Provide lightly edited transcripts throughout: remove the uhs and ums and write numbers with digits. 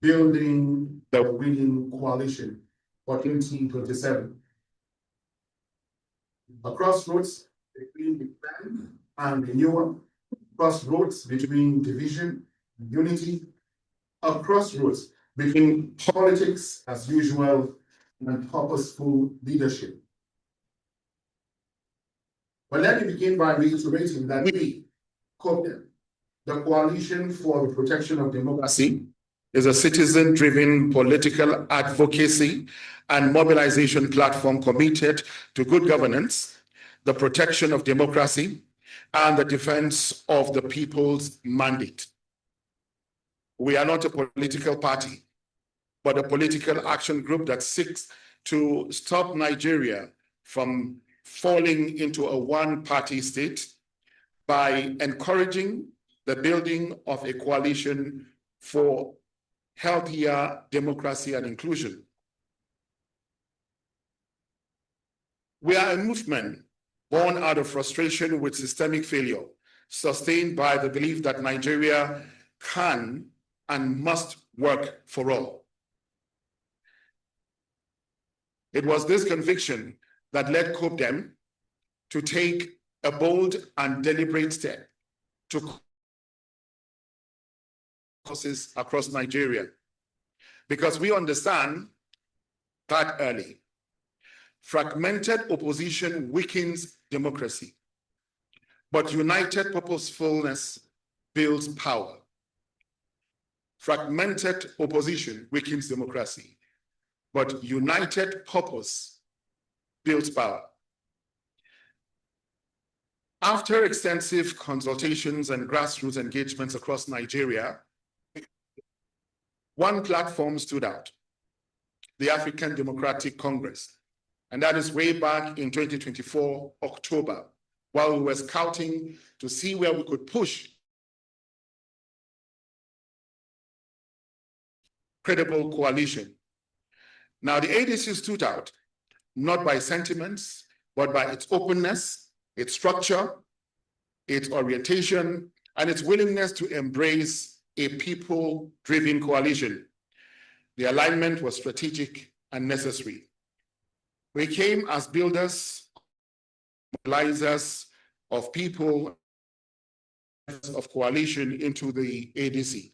building the winning coalition for 2027. A crossroads between the plan and renewal, crossroads between division and unity, a crossroads between politics as usual and purposeful leadership. But let me begin by reiterating that we, COPDEM, the Coalition for the Protection of Democracy, is a citizen-driven political advocacy and mobilization platform committed to good governance, the protection of democracy, and the defense of the people's mandate. We are not a political party, but a political action group that seeks to stop Nigeria from falling into a one-party state by encouraging the building of a coalition for healthier democracy and inclusion. We are a movement born out of frustration with systemic failure, sustained by the belief that Nigeria can and must work for all. It was this conviction that led COPDEM to take a bold and deliberate step to causes across Nigeria, because we understand that early. Fragmented opposition weakens democracy, but united purposefulness builds power. Fragmented opposition weakens democracy, but united purpose builds power. After extensive consultations and grassroots engagements across Nigeria, one platform stood out, the African Democratic Congress. And that is way back in 2024, October, while we were scouting to see where we could push credible coalition. Now, the ADC stood out, not by sentiments, but by its openness, its structure, its orientation, and its willingness to embrace a people-driven coalition. The alignment was strategic and necessary. We came as builders, mobilizers of people, of coalition into the ADC.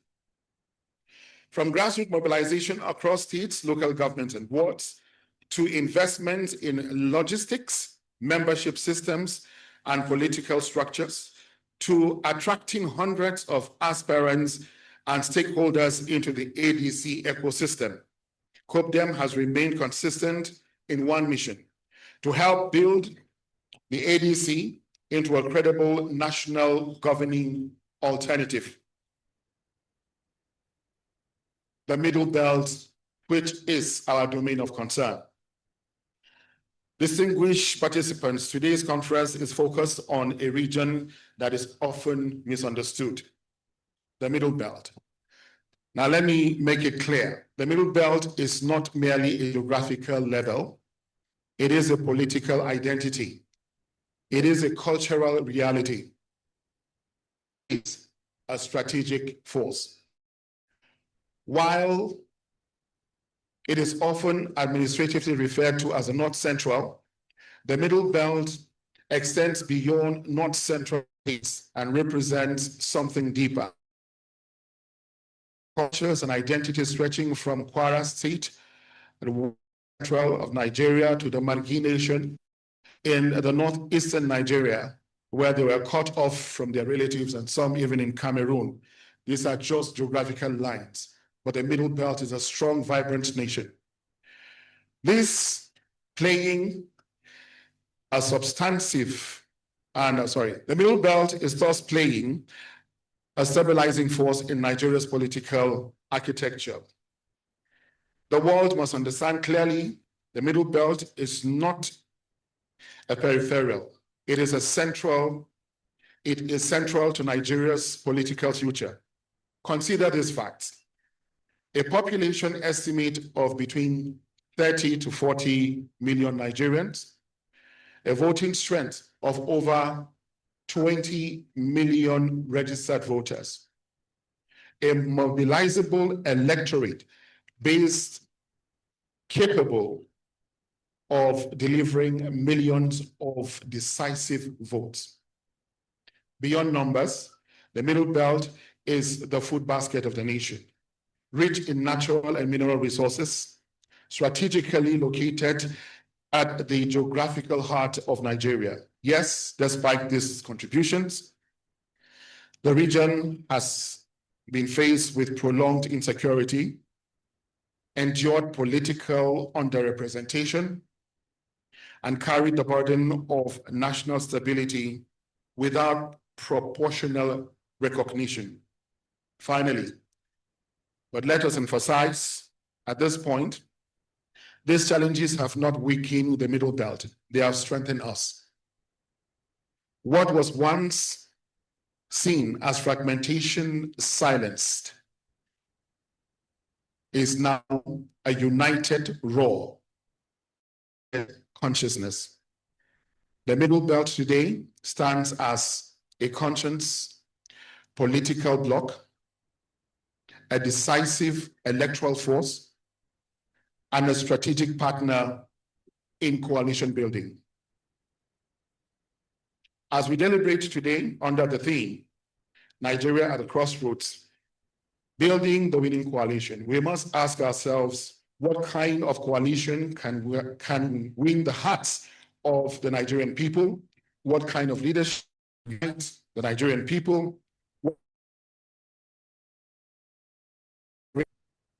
From grassroots mobilization across states, local governments, and wards, to investments in logistics, membership systems, and political structures, to attracting hundreds of aspirants and stakeholders into the ADC ecosystem. COPDEM has remained consistent in one mission: to help build the ADC into a credible national governing alternative. The Middle Belt, which is our domain of concern. Distinguished participants, today's conference is focused on a region that is often misunderstood, the Middle Belt. Now, let me make it clear. The Middle Belt is not merely a geographical level. It is a political identity. It is a cultural reality. It's a strategic force. While it is often administratively referred to as the North Central, the Middle Belt extends beyond North Central and represents something deeper. Cultures and identities stretching from Kwara State, the central of Nigeria, to the Margi Nation in the northeastern Nigeria, where they were cut off from their relatives, and some even in Cameroon. These are just geographical lines, but the Middle Belt is a strong, vibrant nation. This playing a substantive, the Middle Belt is thus playing a stabilizing force in Nigeria's political architecture. The world must understand clearly the Middle Belt is not a peripheral. It is central to Nigeria's political future. Consider these facts. A population estimate of between 30 to 40 million Nigerians, a voting strength of over 20 million registered voters, a mobilizable electorate based capable of delivering millions of decisive votes. Beyond numbers, the Middle Belt is the food basket of the nation, rich in natural and mineral resources, strategically located at the geographical heart of Nigeria. Yes, despite these contributions, the region has been faced with prolonged insecurity, endured political underrepresentation, and carried the burden of national stability without proportional recognition. Finally, but let us emphasize at this point, these challenges have not weakened the Middle Belt, they have strengthened us. What was once seen as fragmentation silenced is now a united raw consciousness. The Middle Belt today stands as a conscious political bloc, a decisive electoral force, and a strategic partner in coalition building. As we deliberate today under the theme, Nigeria at the crossroads, building the winning coalition, we must ask ourselves, what kind of coalition can win the hearts of the Nigerian people? What kind of leadership unites the Nigerian people?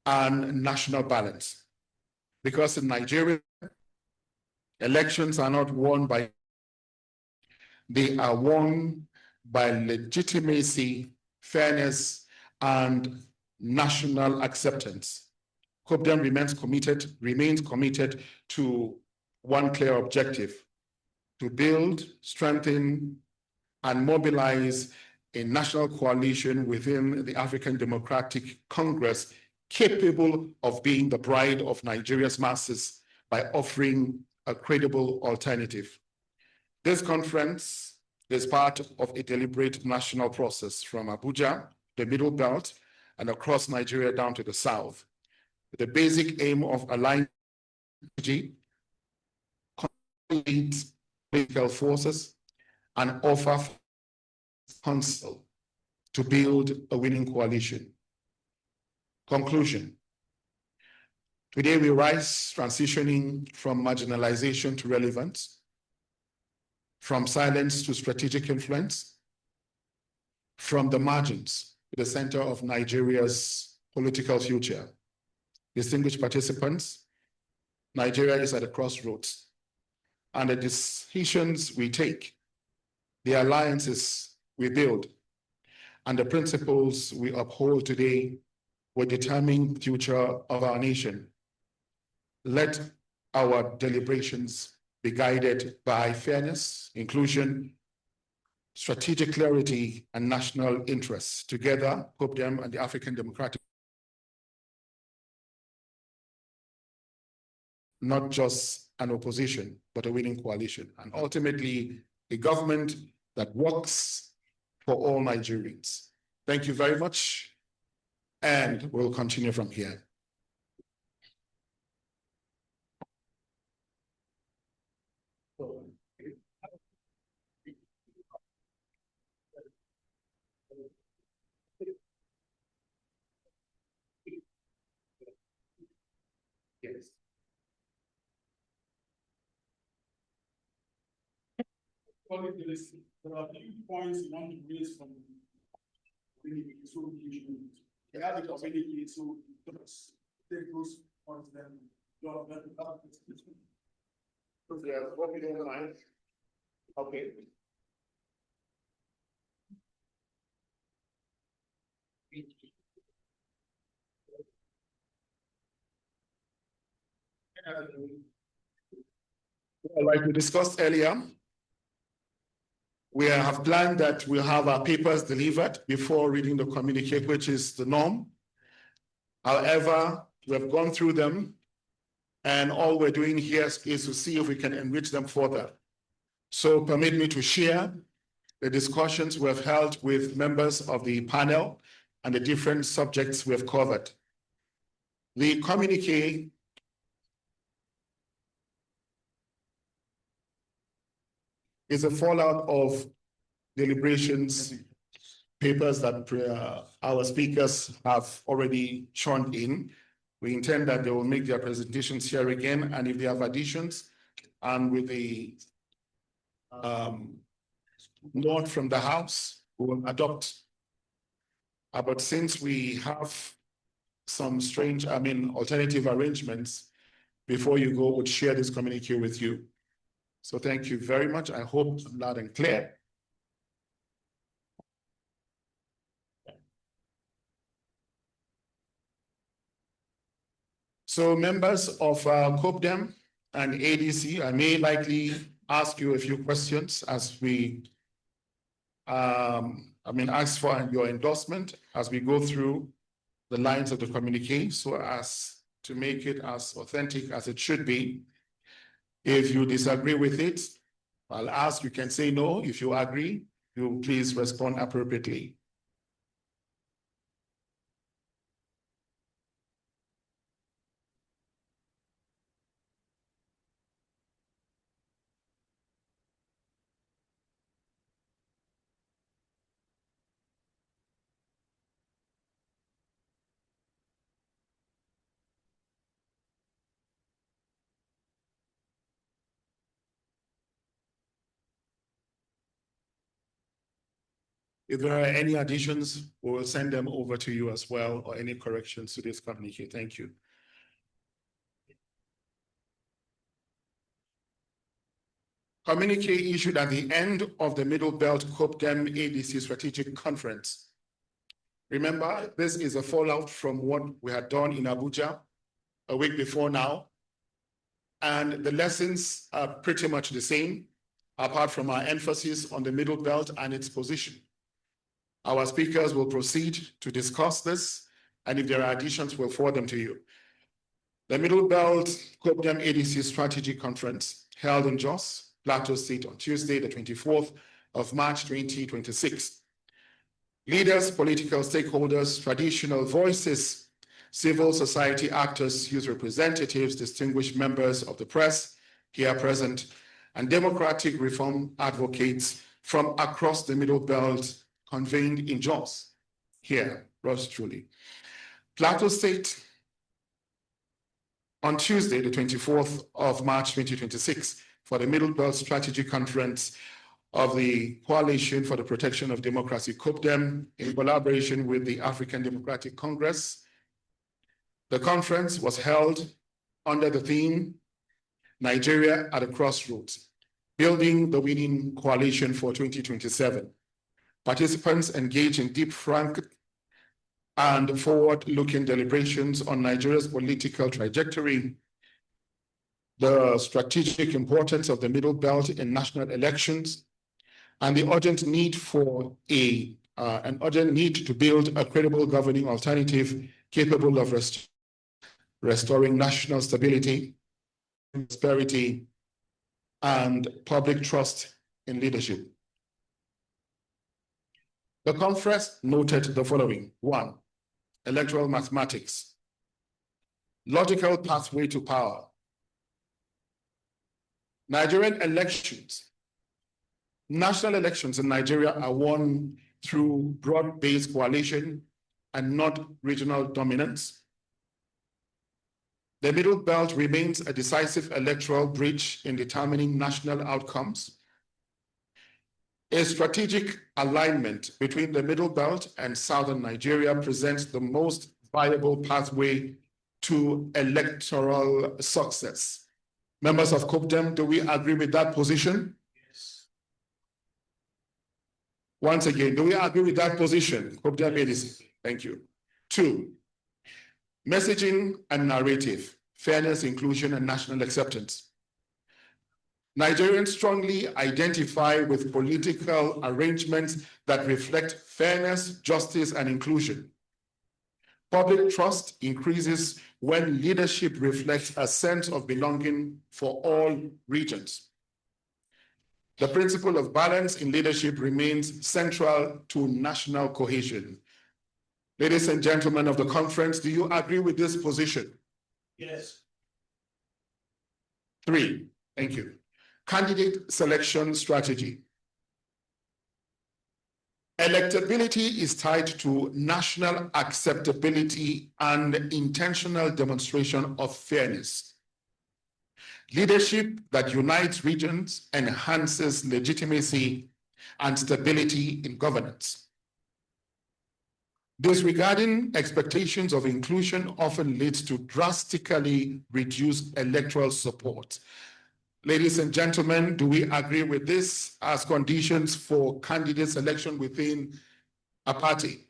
And national balance. Because in Nigeria, elections are not won by, they are won by legitimacy, fairness, and national acceptance. COPDEM remains committed to one clear objective: to build, strengthen, and mobilize a national coalition within the African Democratic Congress capable of being the bride of Nigeria's masses by offering a credible alternative. This conference is part of a deliberate national process from Abuja, the Middle Belt, and across Nigeria down to the south. The basic aim of aligning political forces and offer counsel to build a winning coalition. Conclusion. Today we rise transitioning from marginalization to relevance, from silence to strategic influence, from the margins to the center of Nigeria's political future. Distinguished participants, Nigeria is at a crossroads, and the decisions we take, the alliances we build, and the principles we uphold today will determine the future of our nation. Let our deliberations be guided by fairness, inclusion, strategic clarity, and national interests. Together, COPDEM and the African Democratic, not just an opposition, but a winning coalition, and ultimately a government that works for all Nigerians. Thank you very much, and we'll continue from here. Yes. There are a few points you want to raise from the community, so just take those points then. Okay. Like we discussed earlier, we have planned that we'll have our papers delivered before reading the communique, which is the norm. However, we have gone through them, and all we're doing here is to see if we can enrich them further. So permit me to share the discussions we have held with members of the panel and the different subjects we have covered. The communique is a fallout of deliberations, papers that our speakers have already churned in. We intend that they will make their presentations here again, and if they have additions, and with the note from the House, we will adopt. But since we have some strange, alternative arrangements, before you go, would share this communique with you. So thank you very much. I hope I'm loud and clear. So members of COPDEM and ADC, I may likely ask you a few questions as we, ask for your endorsement as we go through the lines of the communique so as to make it as authentic as it should be. If you disagree with it, I'll ask, you can say no. If you agree, you please respond appropriately. If there are any additions, we will send them over to you as well, or any corrections to this communique. Thank you. Communique issued at the end of the Middle Belt COPDEM-ADC Strategic Conference. Remember, this is a fallout from what we had done in Abuja a week before now. And the lessons are pretty much the same, apart from our emphasis on the Middle Belt and its position. Our speakers will proceed to discuss this, and if there are additions, we'll forward them to you. The Middle Belt COPDEM-ADC Strategy Conference held in Jos, Plateau State on Tuesday, the 24th of March, 2026. Leaders, political stakeholders, traditional voices, civil society actors, youth representatives, distinguished members of the press here present, and democratic reform advocates from across the Middle Belt convened in Jos, here, yours truly. Plateau State, on Tuesday, the 24th of March, 2026, for the Middle Belt Strategy Conference of the Coalition for the Protection of Democracy, COPDEM, in collaboration with the African Democratic Congress. The conference was held under the theme, Nigeria at a Crossroads, Building the Winning Coalition for 2027. Participants engaged in deep, frank, and forward-looking deliberations on Nigeria's political trajectory, the strategic importance of the Middle Belt in national elections, and the urgent need for an urgent need to build a credible governing alternative capable of restoring national stability, prosperity, and public trust in leadership. The conference noted the following: 1, electoral mathematics, logical pathway to power. Nigerian elections, national elections in Nigeria are won through broad-based coalition and not regional dominance. The Middle Belt remains a decisive electoral bridge in determining national outcomes. A strategic alignment between the Middle Belt and Southern Nigeria presents the most viable pathway to electoral success. Members of COPDEM, do we agree with that position? Yes. Once again, do we agree with that position? COPDEM-ADC. Thank you. 2, messaging and narrative, fairness, inclusion, and national acceptance. Nigerians strongly identify with political arrangements that reflect fairness, justice, and inclusion. Public trust increases when leadership reflects a sense of belonging for all regions. The principle of balance in leadership remains central to national cohesion. Ladies and gentlemen of the conference, do you agree with this position? Yes. 3, thank you. Candidate selection strategy. Electability is tied to national acceptability and intentional demonstration of fairness. Leadership that unites regions enhances legitimacy and stability in governance. Disregarding expectations of inclusion often leads to drastically reduced electoral support. Ladies and gentlemen, do we agree with this as conditions for candidate selection within a party?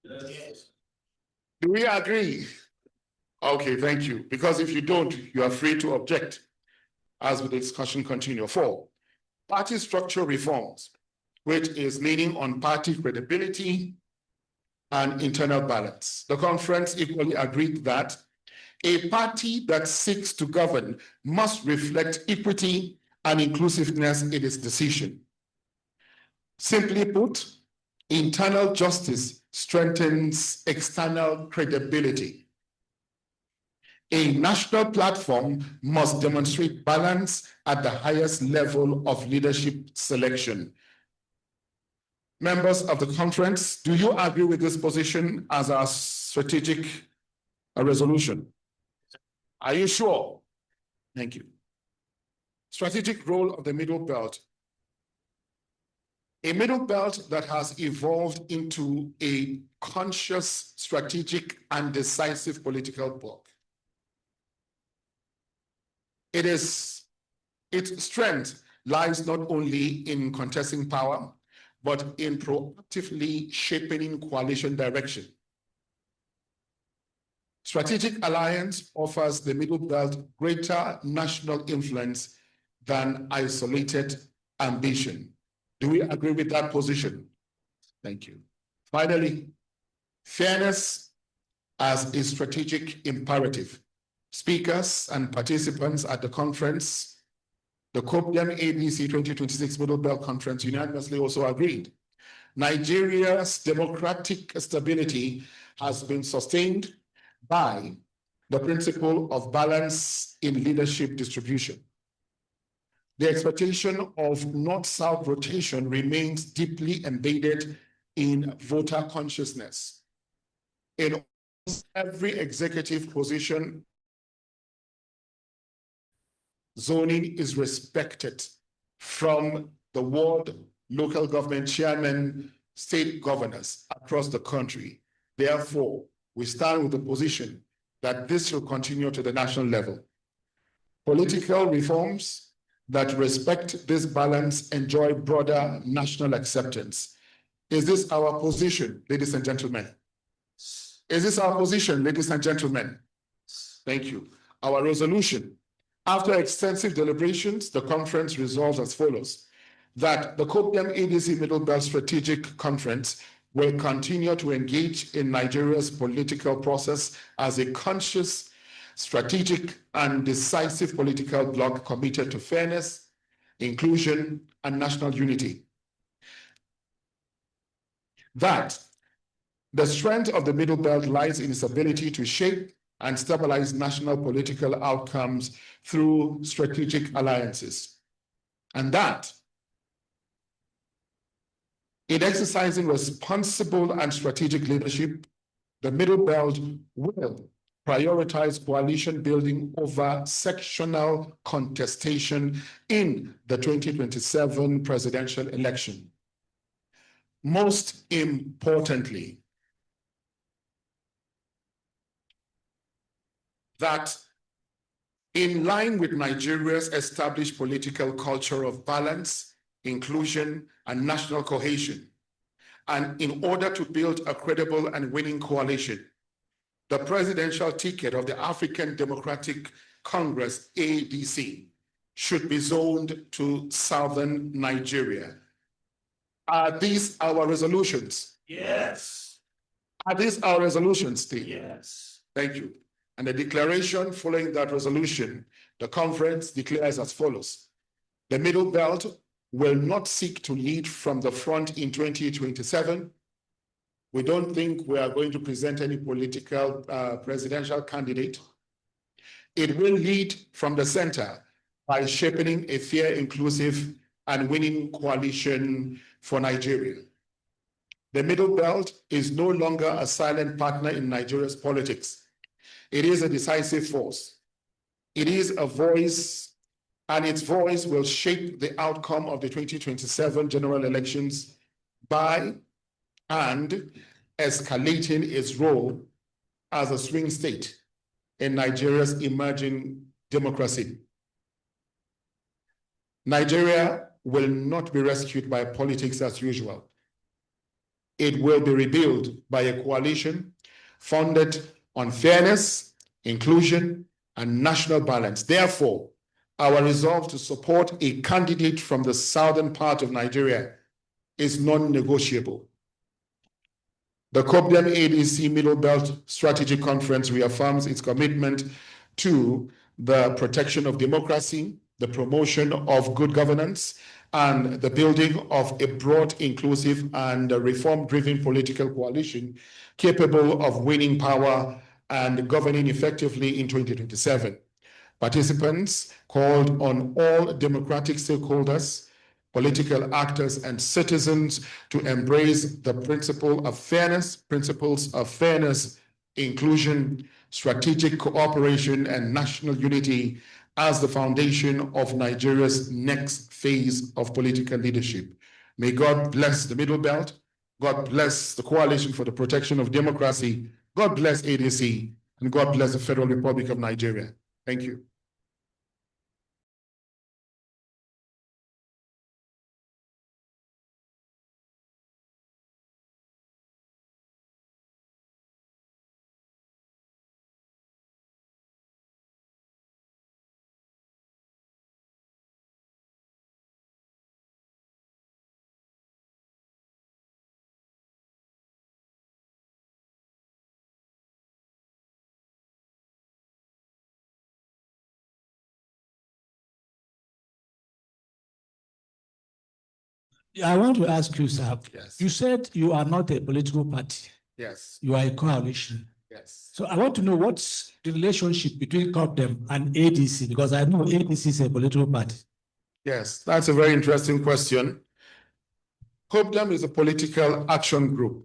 Yes. Do we agree? Okay, thank you. Because if you don't, you are free to object as the discussion continues. 4, party structure reforms, which is leaning on party credibility and internal balance. The conference equally agreed that a party that seeks to govern must reflect equity and inclusiveness in its decision. Simply put, internal justice strengthens external credibility. A national platform must demonstrate balance at the highest level of leadership selection. Members of the conference, do you agree with this position as our strategic resolution? Are you sure? Thank you. Strategic role of the Middle Belt. A Middle Belt that has evolved into a conscious, strategic, and decisive political bloc. Its strength lies not only in contesting power, but in proactively shaping coalition direction. Strategic alliance offers the Middle Belt greater national influence than isolated ambition. Do we agree with that position? Thank you. Finally, fairness as a strategic imperative. Speakers and participants at the conference, the COPDEM-ADC 2026 Middle Belt Conference unanimously also agreed. Nigeria's democratic stability has been sustained by the principle of balance in leadership distribution. The expectation of North-South rotation remains deeply embedded in voter consciousness. In every executive position, zoning is respected from the ward, local government chairmen, state governors across the country. Therefore, we stand with the position that this will continue to the national level. Political reforms that respect this balance enjoy broader national acceptance. Is this our position, ladies and gentlemen? Is this our position, ladies and gentlemen? Thank you. Our resolution. After extensive deliberations, the conference resolves as follows: that the COPDEM-ADC Middle Belt Strategic Conference will continue to engage in Nigeria's political process as a conscious, strategic, and decisive political bloc committed to fairness, inclusion, and national unity. That the strength of the Middle Belt lies in its ability to shape and stabilize national political outcomes through strategic alliances. And that in exercising responsible and strategic leadership, the Middle Belt will prioritize coalition building over sectional contestation in the 2027 presidential election. Most importantly, that in line with Nigeria's established political culture of balance, inclusion, and national cohesion, and in order to build a credible and winning coalition, the presidential ticket of the African Democratic Congress, ADC, should be zoned to southern Nigeria. Are these our resolutions? Yes. Are these our resolutions, Steve? Yes. Thank you. And the declaration following that resolution, the conference declares as follows: the Middle Belt will not seek to lead from the front in 2027, We don't think we are going to present any political presidential candidate. It will lead from the center by shaping a fair, inclusive, and winning coalition for Nigeria. The Middle Belt is no longer a silent partner in Nigeria's politics. It is a decisive force. It is a voice, and its voice will shape the outcome of the 2027 general elections by and escalating its role as a swing state in Nigeria's emerging democracy. Nigeria will not be rescued by politics as usual. It will be rebuilt by a coalition founded on fairness, inclusion, and national balance. Therefore, our resolve to support a candidate from the southern part of Nigeria is non-negotiable. The COPDEM-ADC Middle Belt Strategic Conference reaffirms its commitment to the protection of democracy, the promotion of good governance, and the building of a broad, inclusive, and reform-driven political coalition capable of winning power and governing effectively in 2027. Participants called on all democratic stakeholders, political actors, and citizens to embrace the principles of fairness, inclusion, strategic cooperation, and national unity as the foundation of Nigeria's next phase of political leadership. May God bless the Middle Belt. God bless the Coalition for the Protection of Democracy. God bless ADC, and God bless the Federal Republic of Nigeria. Thank you. I want to ask you, sir. Yes. You said you are not a political party. Yes. You are a coalition. Yes. So I want to know what's the relationship between COPDEM and ADC, because I know ADC is a political party. Yes, that's a very interesting question. COPDEM is a political action group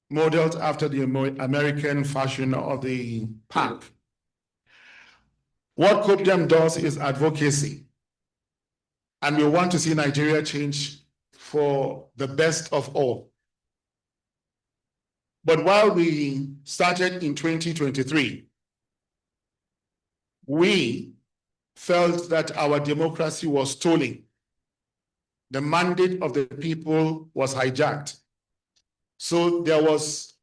modeled after the American fashion of the PAC. What COPDEM does is advocacy, and we want to see Nigeria change for the best of all. But while we started in 2023, we felt that our democracy was stolen. The mandate of the people was hijacked. So there was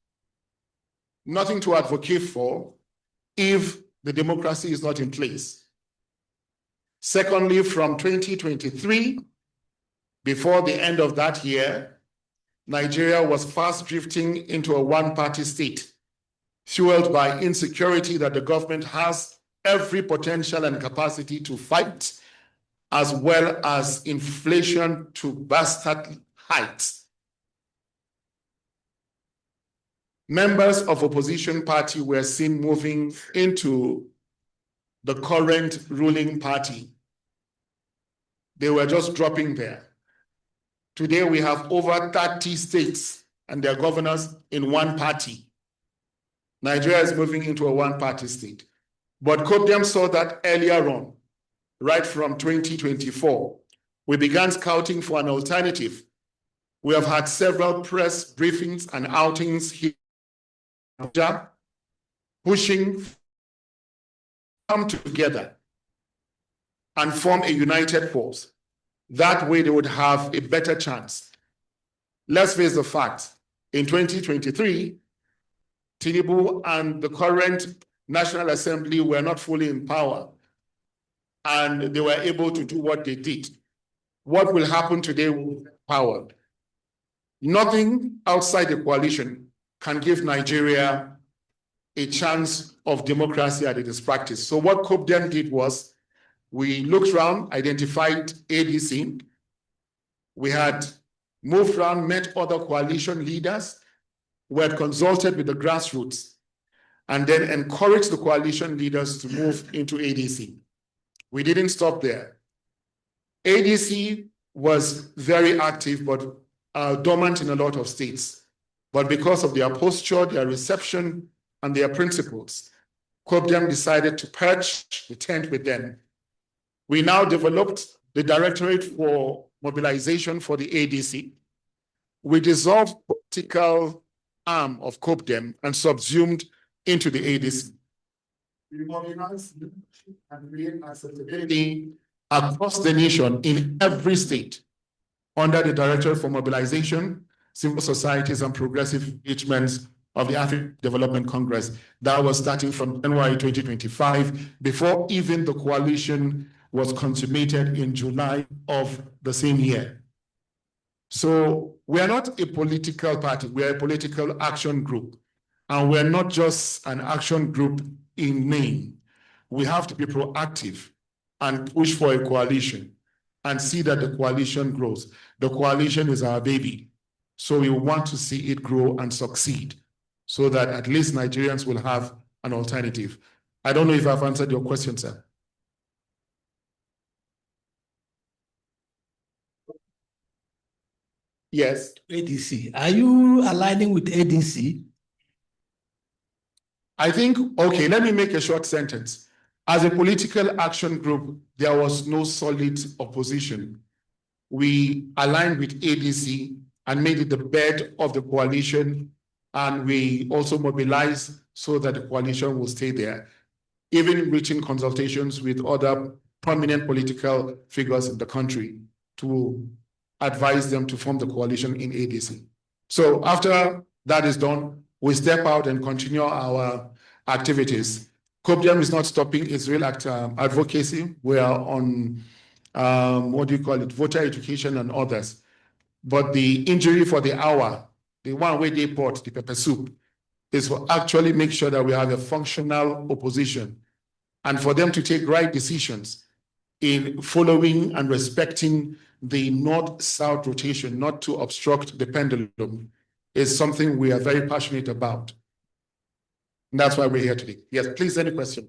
nothing to advocate for if the democracy is not in place. Secondly, from 2023, before the end of that year, Nigeria was fast drifting into a one-party state, fueled by insecurity that the government has every potential and capacity to fight, as well as inflation to bastard heights. Members of opposition party were seen moving into the current ruling party. They were just dropping there. Today, we have over 30 states and their governors in one party. Nigeria is moving into a one-party state. But COPDEM saw that earlier on, right from 2024. We began scouting for an alternative. We have had several press briefings and outings here, pushing to come together and form a united force. That way they would have a better chance. Let's face the facts. In 2023, Tinubu and the current National Assembly were not fully in power, and they were able to do what they did. What will happen today with power? Nothing outside the coalition can give Nigeria a chance of democracy as it is practiced. So what COPDEM did was, we looked around, identified ADC. We had moved around, met other coalition leaders, we had consulted with the grassroots and then encouraged the coalition leaders to move into ADC. We didn't stop there. ADC was very active, but dormant in a lot of states. But because of their posture, their reception, and their principles, COPDEM decided to perch the tent with them. We now developed the Directorate for Mobilization for the ADC. We dissolved political arm of COPDEM and subsumed into the ADC. We mobilized and create accessibility across the nation in every state under the Directorate for Mobilization, Civil Societies and Progressive Engagements of the African Development Congress. That was starting from January 2025, before even the coalition was consummated in July of the same year. So we are not a political party, we are a political action group. And we're not just an action group in name. We have to be proactive and push for a coalition and see that the coalition grows. The coalition is our baby. So we want to see it grow and succeed so that at least Nigerians will have an alternative. I don't know if I've answered your question, sir. Yes. ADC. Are you aligning with ADC? I think, okay, let me make a short sentence. As a political action group, there was no solid opposition. We aligned with ADC and made it the bed of the coalition, and we also mobilized so that the coalition will stay there, even reaching consultations with other prominent political figures in the country to advise them to form the coalition in ADC. So after that is done, we step out and continue our activities. COPDEM is not stopping its real advocacy. We are on, voter education and others. But the injury for the hour, the one where they bought, the pepper soup, is for actually make sure that we have a functional opposition and for them to take right decisions in following and respecting the north-south rotation, not to obstruct the pendulum, is something we are very passionate about. And that's why we're here today. Yes, please, any question?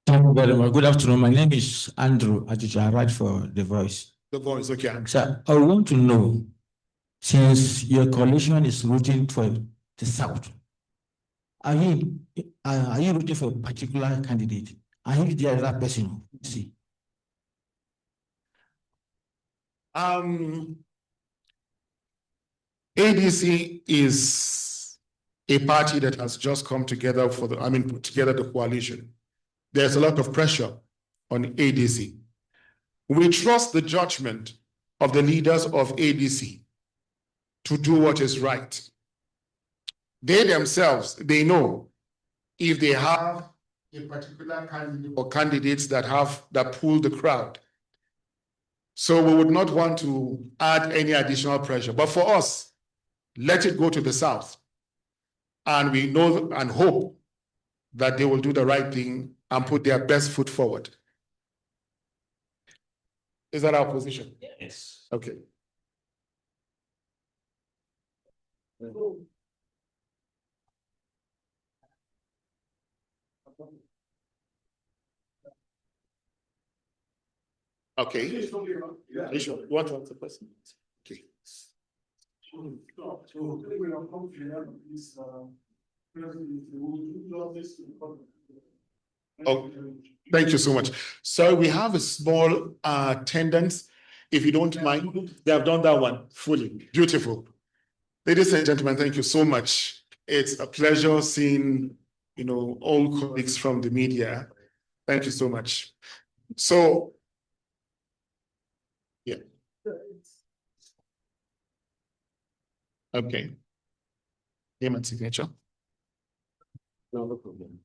Thank you very much. Good afternoon. My name is Andrew Ajuja. I write for The Voice. The Voice, okay. Sir, I want to know, since your coalition is rooting for the South, are you rooting for a particular candidate? Are you the other person? See. ADC is a party that has just come together put together the coalition. There's a lot of pressure on ADC. We trust the judgment of the leaders of ADC to do what is right. They themselves, they know if they have a particular candidate or candidates that pull the crowd. So we would not want to add any additional pressure. But for us, let it go to the South. And we know and hope that they will do the right thing and put their best foot forward. Is that our position? Yes. Okay. Okay. You want to answer the question? Okay. Oh, thank you so much. So we have a small attendance, if you don't mind. They have done that one fully. Beautiful. Ladies and gentlemen, thank you so much. It's a pleasure seeing, all colleagues from the media. Thank you so much. So, yeah. Okay. Name and signature. No problem.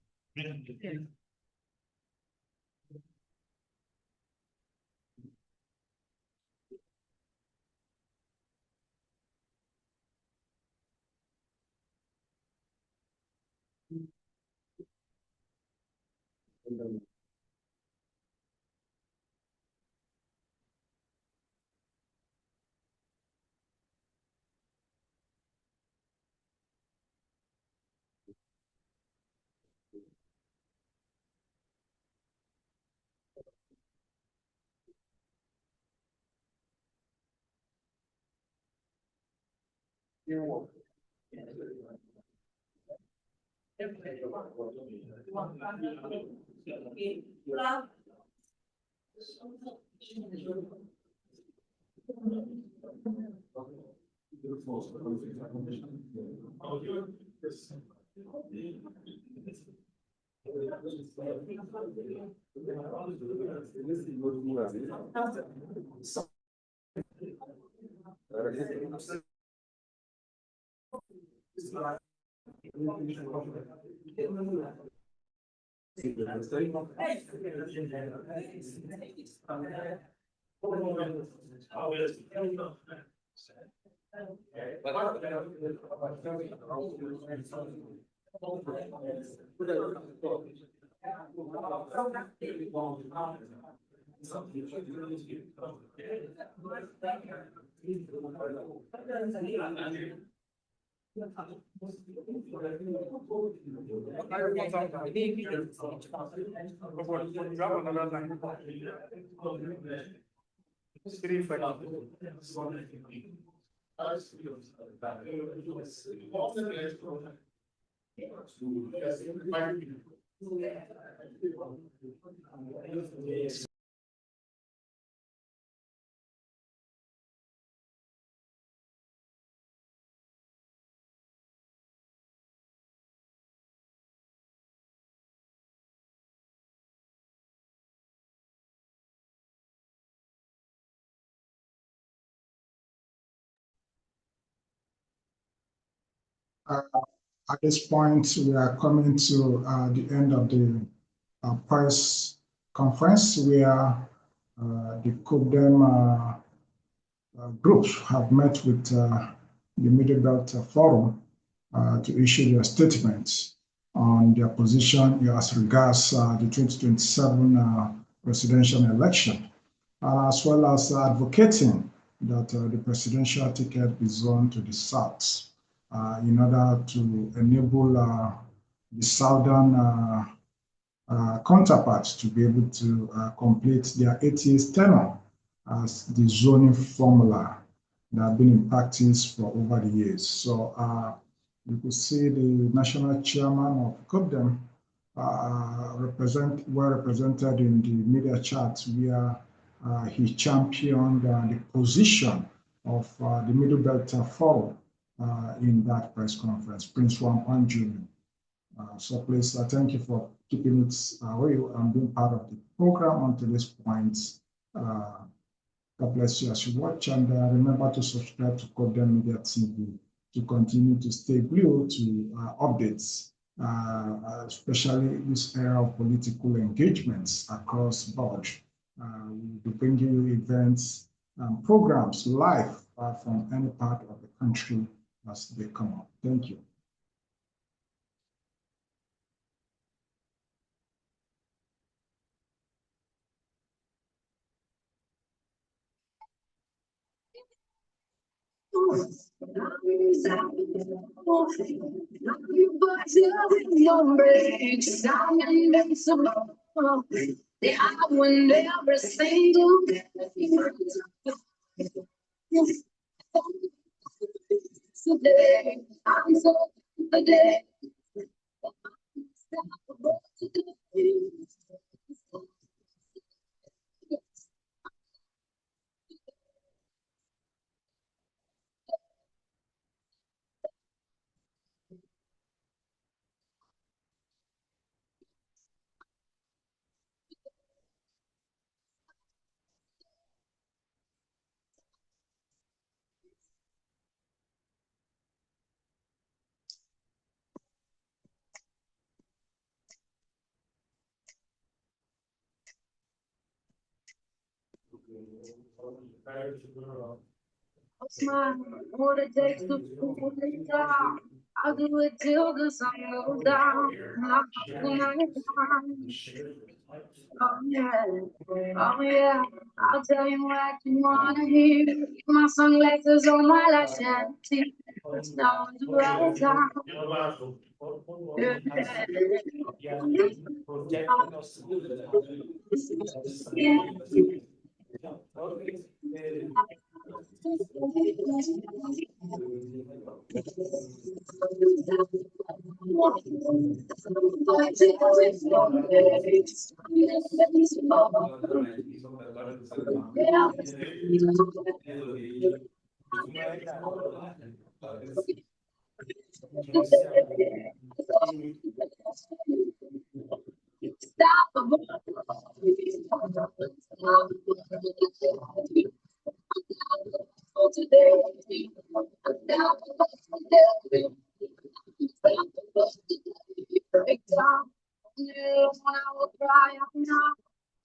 At this point, we are coming to the end of the press conference where the COPDEM groups have met with the Middle Belt Forum to issue their statements on their position as regards the 2027 presidential election, as well as advocating that the presidential ticket be zoned to the south in order to enable the southern counterparts to be able to complete their 8 years tenure as the zoning formula that have been in practice for over the years. So you could see the national chairman of COPDEM well represented in the media chats where he championed the position of the Middle Belt Forum in that press conference, Prince Wampan Jr. So please, thank you for keeping it real and being part of the program until this point. God bless you as you watch, and remember to subscribe to COPDEM Media TV to continue to stay glued to updates, especially this era of political engagements across board. We'll be bringing you events and programs live from any part of the country as they come up. Thank you. I win every single today. I'm so today. Smile, what it takes to pull it down. I'll do it till the sun goes down. Oh yeah, oh yeah. I'll tell you what you wanna hear. Keep my sunglasses on my left hand. See, it's down to right down. Yeah.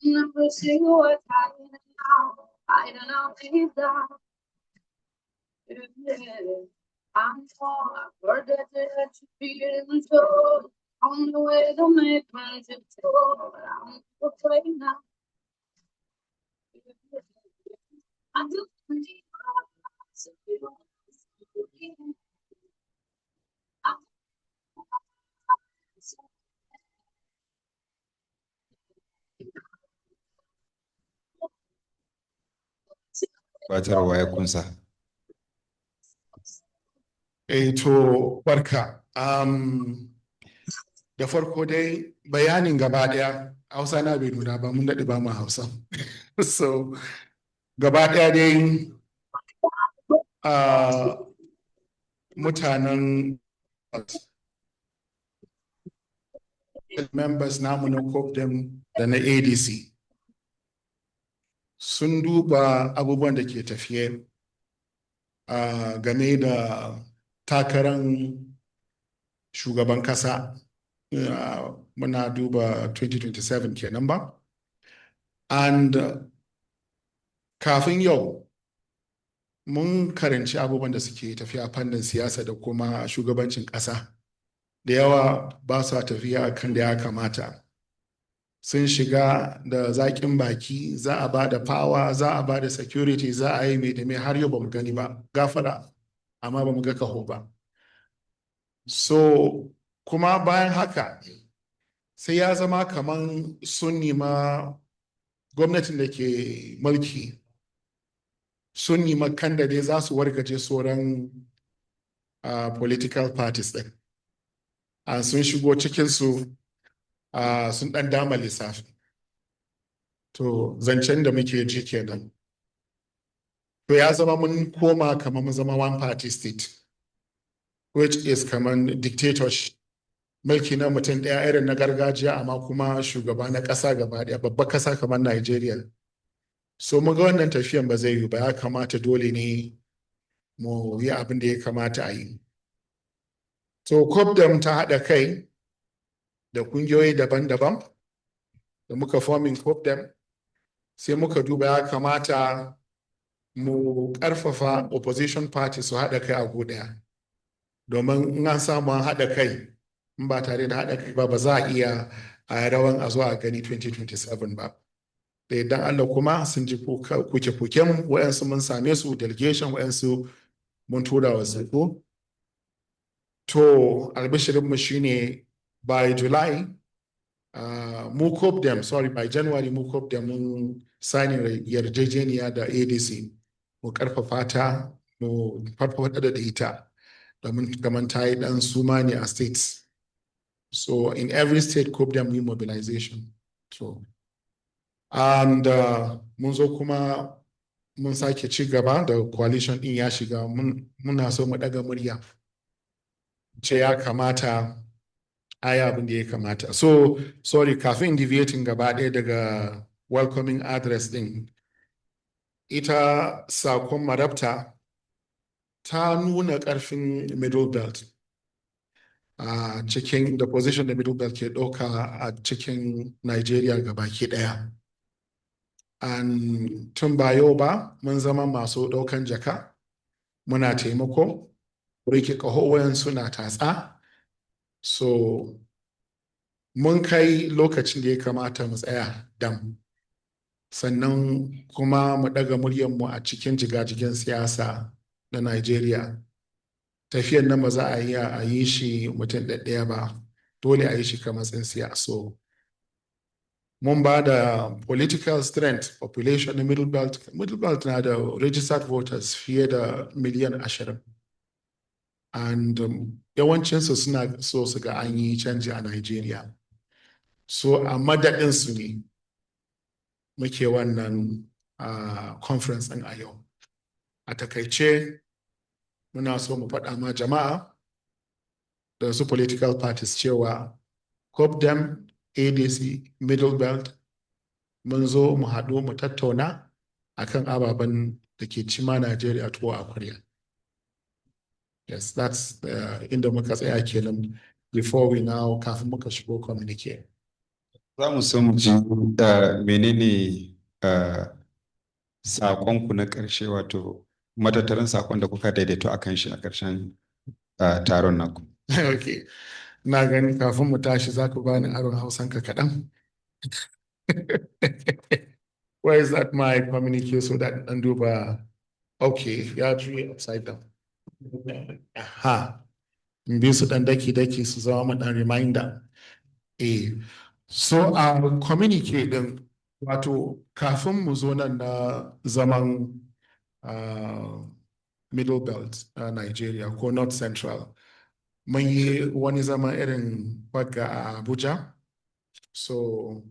Never see what I now. I don't know if that. I'm torn. I've heard that you feeling so on the way to make me to tour. I'm afraid now. I just need Gabatarwa ya kunsa. To barka. Da farko dai bayanin gaba ɗaya Hausa na bai nuna ba mun daɗe ba mu Hausa. So gaba ɗaya dai mutanen members namu na COPDEM da na ADC sun duba abubuwan da ke tafiye game da takarar shugaban kasa muna duba 2027 kenan ba. And kafin yau mun karanci abubuwan da suke tafiya fannin siyasa da kuma shugabancin ƙasa da yawa ba su tafiya kan da ya kamata. Sun shiga da zaƙin baki, za a ba da power, za a ba da security, za a yi mai da mai, har yau ba mu gani ba, gafara, amma ba mu ga kaho ba. So kuma bayan haka sai ya zama kaman sun nima gwamnatin da ke mulki sun nima kan da dai za su wargaje sauran political parties ɗin. Sun shigo cikinsu sun ɗan dama lissafi. To zancen da muke ji kenan. To ya zama mun koma kamar mun zama one party state, which is kamar dictatorship. Mulki na mutum ɗaya irin na gargajiya amma kuma shugaba na ƙasa gaba ɗaya, babbar ƙasa kamar Nigeria. So mu ga wannan tafiyan ba zai yi ba, ya kamata dole ne mu yi abin da ya kamata a yi. So COPDEM ta haɗa kai da kungiyoyi daban-daban da muka forming COPDEM, sai muka duba ya kamata mu ƙarfafa opposition party su haɗa kai a ɗaya, domin in an samu an haɗa kai in ba tare da haɗa kai ba za a iya a rawan a zuwa gani 2027 ba. Da idan Allah kuma sun ji kuke-kuken waɗansu mun same su delegation, waɗansu mun tura wa sako. To albishirinmu shine by July, mu COPDEM, by January mu COPDEM mun signing yarjejeniya da ADC mu karfafa ta mu farfada da ita domin kamar ta yi dan suma ne a states. So in every state COPDEM we mobilization. So and mun zo kuma mun sake ci gaba da coalition din ya shiga, muna so mu daga murya ce ya kamata aya abin da ya kamata. So sorry, kafin deviating gaba ɗaya daga welcoming address din, ita sakon marabta ta nuna ƙarfin middle belt a cikin the position da middle belt ke ɗauka a cikin Nigeria gabaki ɗaya. And tun ba yau ba mun zama masu ɗaukan jaka, muna taimako, rike ƙaho wayan suna tatsa. So mun kai lokacin da ya kamata mu tsaya dam, sannan kuma mu ɗaga muryarmu a cikin jigajigen siyasa na Nigeria. Tafiyar nan ba za a yi shi mutum ɗaya ba, dole a yi shi kamar tsintsiya. So mun ba da political strength population na middle belt na da registered voters fiye da miliyan 20 and yawancinsu suna so su ga an yi canji a Nigeria. So a madadin su ne muke wannan conference ɗin a yau. A takaice muna so mu faɗa ma jama'a da su political parties cewa COPDEM-ADC Middle Belt mun zo mu haɗu mu tattauna akan ababen da ke cima Najeriya tuwo a kwarya. Yes, that's inda muka tsaya kenan before we now kafin muka shigo communicate. Za mu so mu ji menene saƙonku na ƙarshe, wato matattarin saƙon da kuka daidaito akan shi a ƙarshen taron naku. Okay, na gani kafin mu tashi za ku bani aron hausanka kaɗan. Where is that my communique so that and duba? Okay, ya juye upside down. Aha, in bi su ɗan daki su zama mu ɗan reminder. So communicate din wato kafin mu zo nan na zaman Middle Belt Nigeria ko North Central, mun yi wani zaman irin wadda a Abuja. So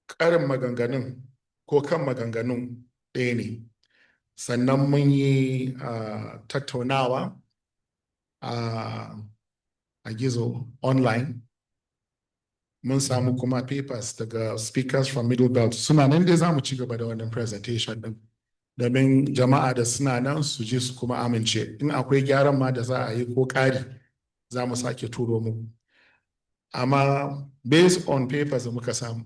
ƙarin maganganun ko kan maganganun ɗaya ne. Sannan mun yi tattaunawa a gizo online. Mun samu kuma papers daga speakers from Middle Belt. Suna nan dai za mu ci gaba da wannan presentation din. Domin jama'a da suna nan su ji su kuma amince. In akwai gyaran ma da za a yi ko ƙari za mu sake turo mu. Amma based on papers da muka samu,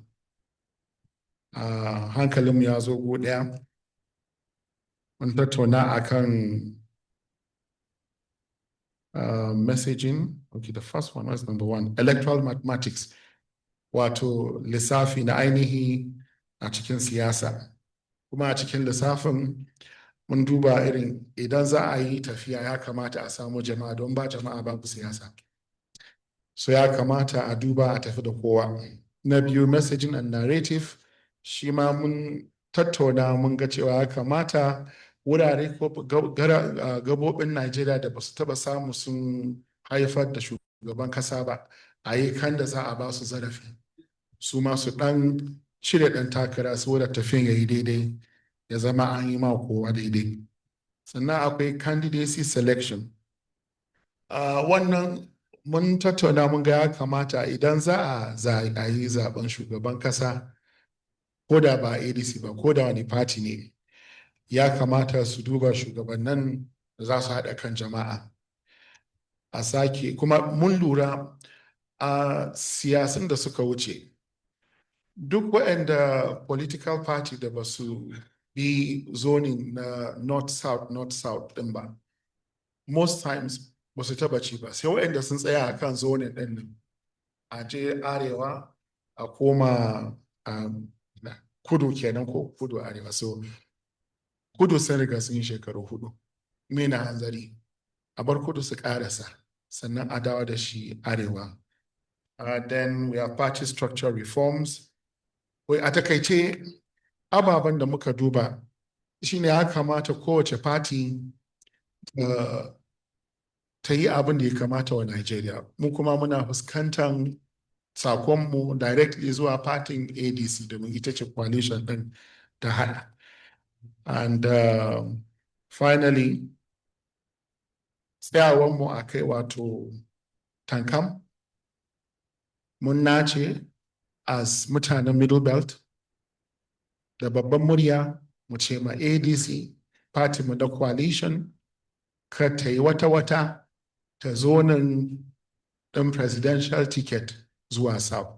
hankalinmu ya zo go ɗaya. Mun tattauna akan messaging. Okay, the first one was number 1, electoral mathematics. Wato lissafi na ainihi a cikin siyasa. Kuma a cikin lissafin mun duba irin idan za a yi tafiya ya kamata a samu jama'a, don ba jama'a babu siyasa. So ya kamata a duba a tafi da kowa. Na biyu, messaging and narrative. Shi ma mun tattauna mun ga cewa ya kamata wurare ko gabobin Najeriya da ba su taba samu sun haifar da shugaban kasa ba, a yi kan da za a ba su zarafi su ma su dan cire dan takara saboda tafiyan ya yi daidai, ya zama an yi ma kowa daidai. Sannan akwai candidacy selection. Wannan mun tattauna mun ga ya kamata idan za a yi zaben shugaban kasa, ko da ba ADC ba ko da wani party ne, ya kamata su duba shugabannin da za su haɗa kan jama'a. A sake kuma mun lura a siyasun da suka wuce, duk waɗanda political party da ba su bi zoning na north south ɗin ba, most times ba su taba ci ba, sai waɗanda sun tsaya a kan zoning ɗin nan, a je arewa a koma kudu kenan ko kudu arewa. So kudu sun riga sun yi shekaru 4, mena hanzari a bar kudu su karasa sannan a dawo da shi arewa. Then we have party structure reforms. A takaice ababen da muka duba shine ya kamata kowace party ta yi abin da ya kamata wa Nigeria. Mu kuma muna fuskantar sakonmu directly zuwa party ADC domin ita ce coalition din ta hada. And finally, tsayawanmu a kai wato tankam, mun nace as mutanen Middle Belt da babban murya mu ce ma ADC party mu da coalition ka ta yi wata ta zo nan ɗin presidential ticket zuwa south,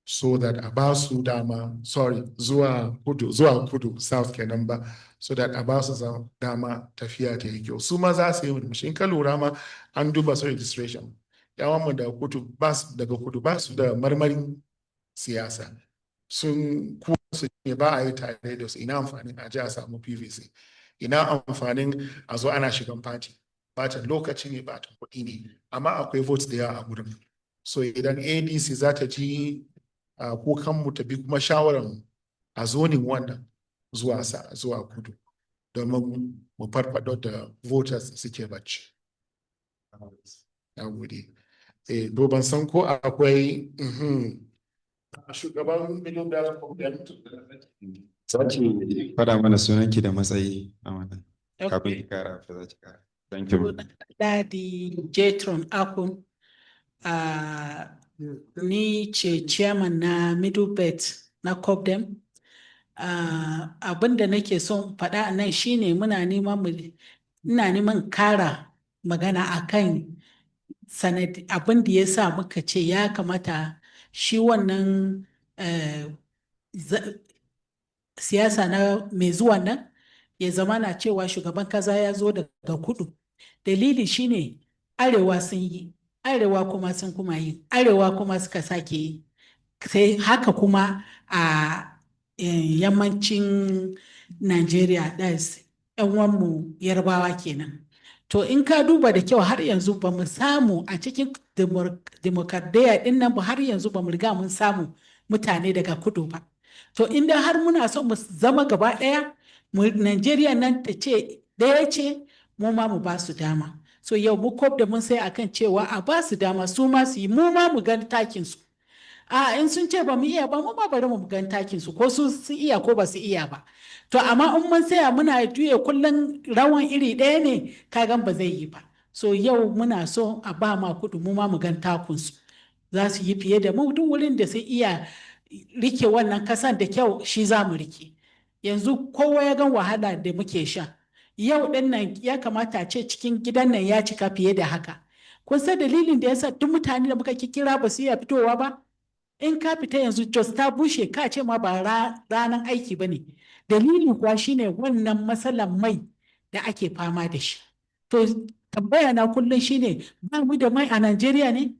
so that a ba su dama, zuwa kudu south kenan ba, so that a ba su dama tafiya ta yi kyau. Su ma za su yi murmushi. In ka lura ma an duba su registration, yawan mu daga kudu ba su da marmarin siyasa, sun kuwa su ne ba a yi tare da su. Ina amfanin a ji a samu PVC, ina amfanin a zo ana shigan party, bata lokaci ne bata kuɗi ne, amma akwai votes da yawa a gurin. So idan ADC za ta ji ko kan mu tabi kuma shawaran a zonin wannan zuwa kudu domin mu farfado da voters suke bacci. Na gode. To ban san ko akwai shugaban Middle Belt Problem. Saki fada mana sunanki da matsayi a wannan. Kafin ki kara fa za ki kara. Thank you. Daddy Jetron Akun, ni ce chairman na Middle Belt na COPDEM. Abin da nake son faɗa a nan shine ina neman kara magana akan sanadi abin da ya sa muka ce ya kamata shi wannan siyasa na mai zuwa nan ya zama na cewa shugaban kaza ya zo daga kudu. Dalili shine arewa sun yi, arewa kuma sun kuma yi, arewa kuma suka sake yi. Sai haka kuma a yammacin Najeriya, that's ‘yan uwanmu Yarbawa kenan. To in ka duba da kyau har yanzu ba mu samu a cikin demokradiyya ɗin nan ba, har yanzu ba mu riga mun samu mutane daga kudu ba. To inda har muna so mu zama gaba ɗaya, Najeriya nan ta ce ɗaya ce, mu ma mu ba su dama. So yau mu da mun sai akan cewa a ba su dama su ma su yi, mu ma mu gan takin su. In sun ce ba mu iya ba, mu ma bari mu gan takin su, ko su iya ko ba su iya ba. To amma in mun saya muna juye kullum rawan iri ɗaya ne, kagan ba zai yi ba. So yau muna so a ba ma kudu mu ma mu gan takun su. Za su yi fiye da mu, duk wurin da su iya rike wannan kasan da kyau shi za mu rike. Yanzu kowa ya gan wahala da muke sha. Yau ɗin nan ya kamata a ce cikin gidan nan ya cika fiye da haka. Kun san dalilin da yasa duk mutane da muka kira ba su iya fitowa ba? In ka fita yanzu Jos ta bushe, ka ce ma ba ranar aiki ba ne. Dalilin kuwa shine wannan matsalar mai da ake fama da shi. To tambaya na kullum shine, ba mu da mai a Najeriya ne?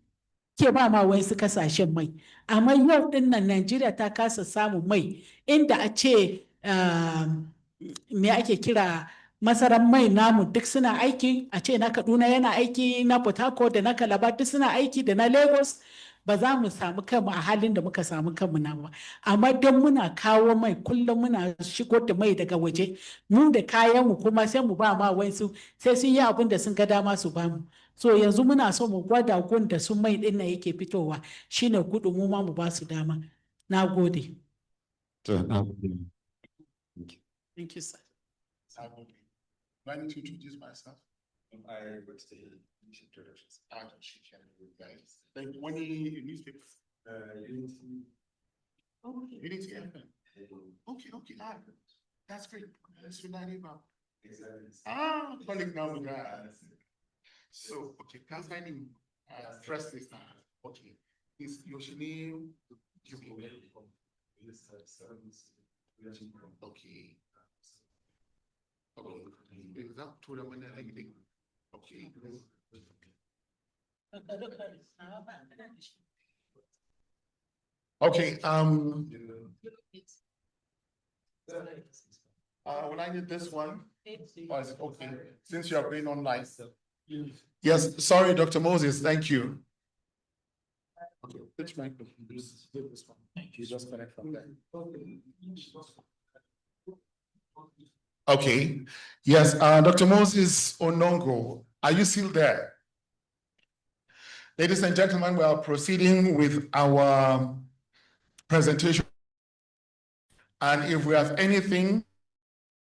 Ke ba ma wasu kasashen mai. Amma yau din nan Najeriya ta kasa samun mai, inda a ce me ake kira masarar mai namu duk suna aiki, a ce na Kaduna yana aiki, na Port Harcourt da na Calabar duk suna aiki, da na Lagos, ba za mu samu kanmu a halin da muka samu kanmu na ba. Amma don muna kawo mai, kullum muna shigo da mai daga waje, mu da kayanmu kuma sai mu ba ma wasu, sai sun yi abin da sun ga dama su ba mu. So yanzu muna so mu gwada gun da su mai ɗin nan yake fitowa, shine kudu mu ma mu ba su dama. Na gode. Thank you, sir. I need to introduce myself. I would say introductions. Guys. Like when you newspaper. Unity FM. Okay. That's great. That's what I need about. Calling now the guys. So, okay, that's my name. Press this time. Okay. Is your name? Okay. Is that to the one that okay. Okay, will I need this one? Or is it okay? Since you have been online. Yes, sorry, Dr. Moses, thank you. Okay, which microphone? This one. Thank you. Just connect from there. Okay, yes, Dr. Moses Onongo, are you still there? Ladies and gentlemen, we are proceeding with our presentation. And if we have anything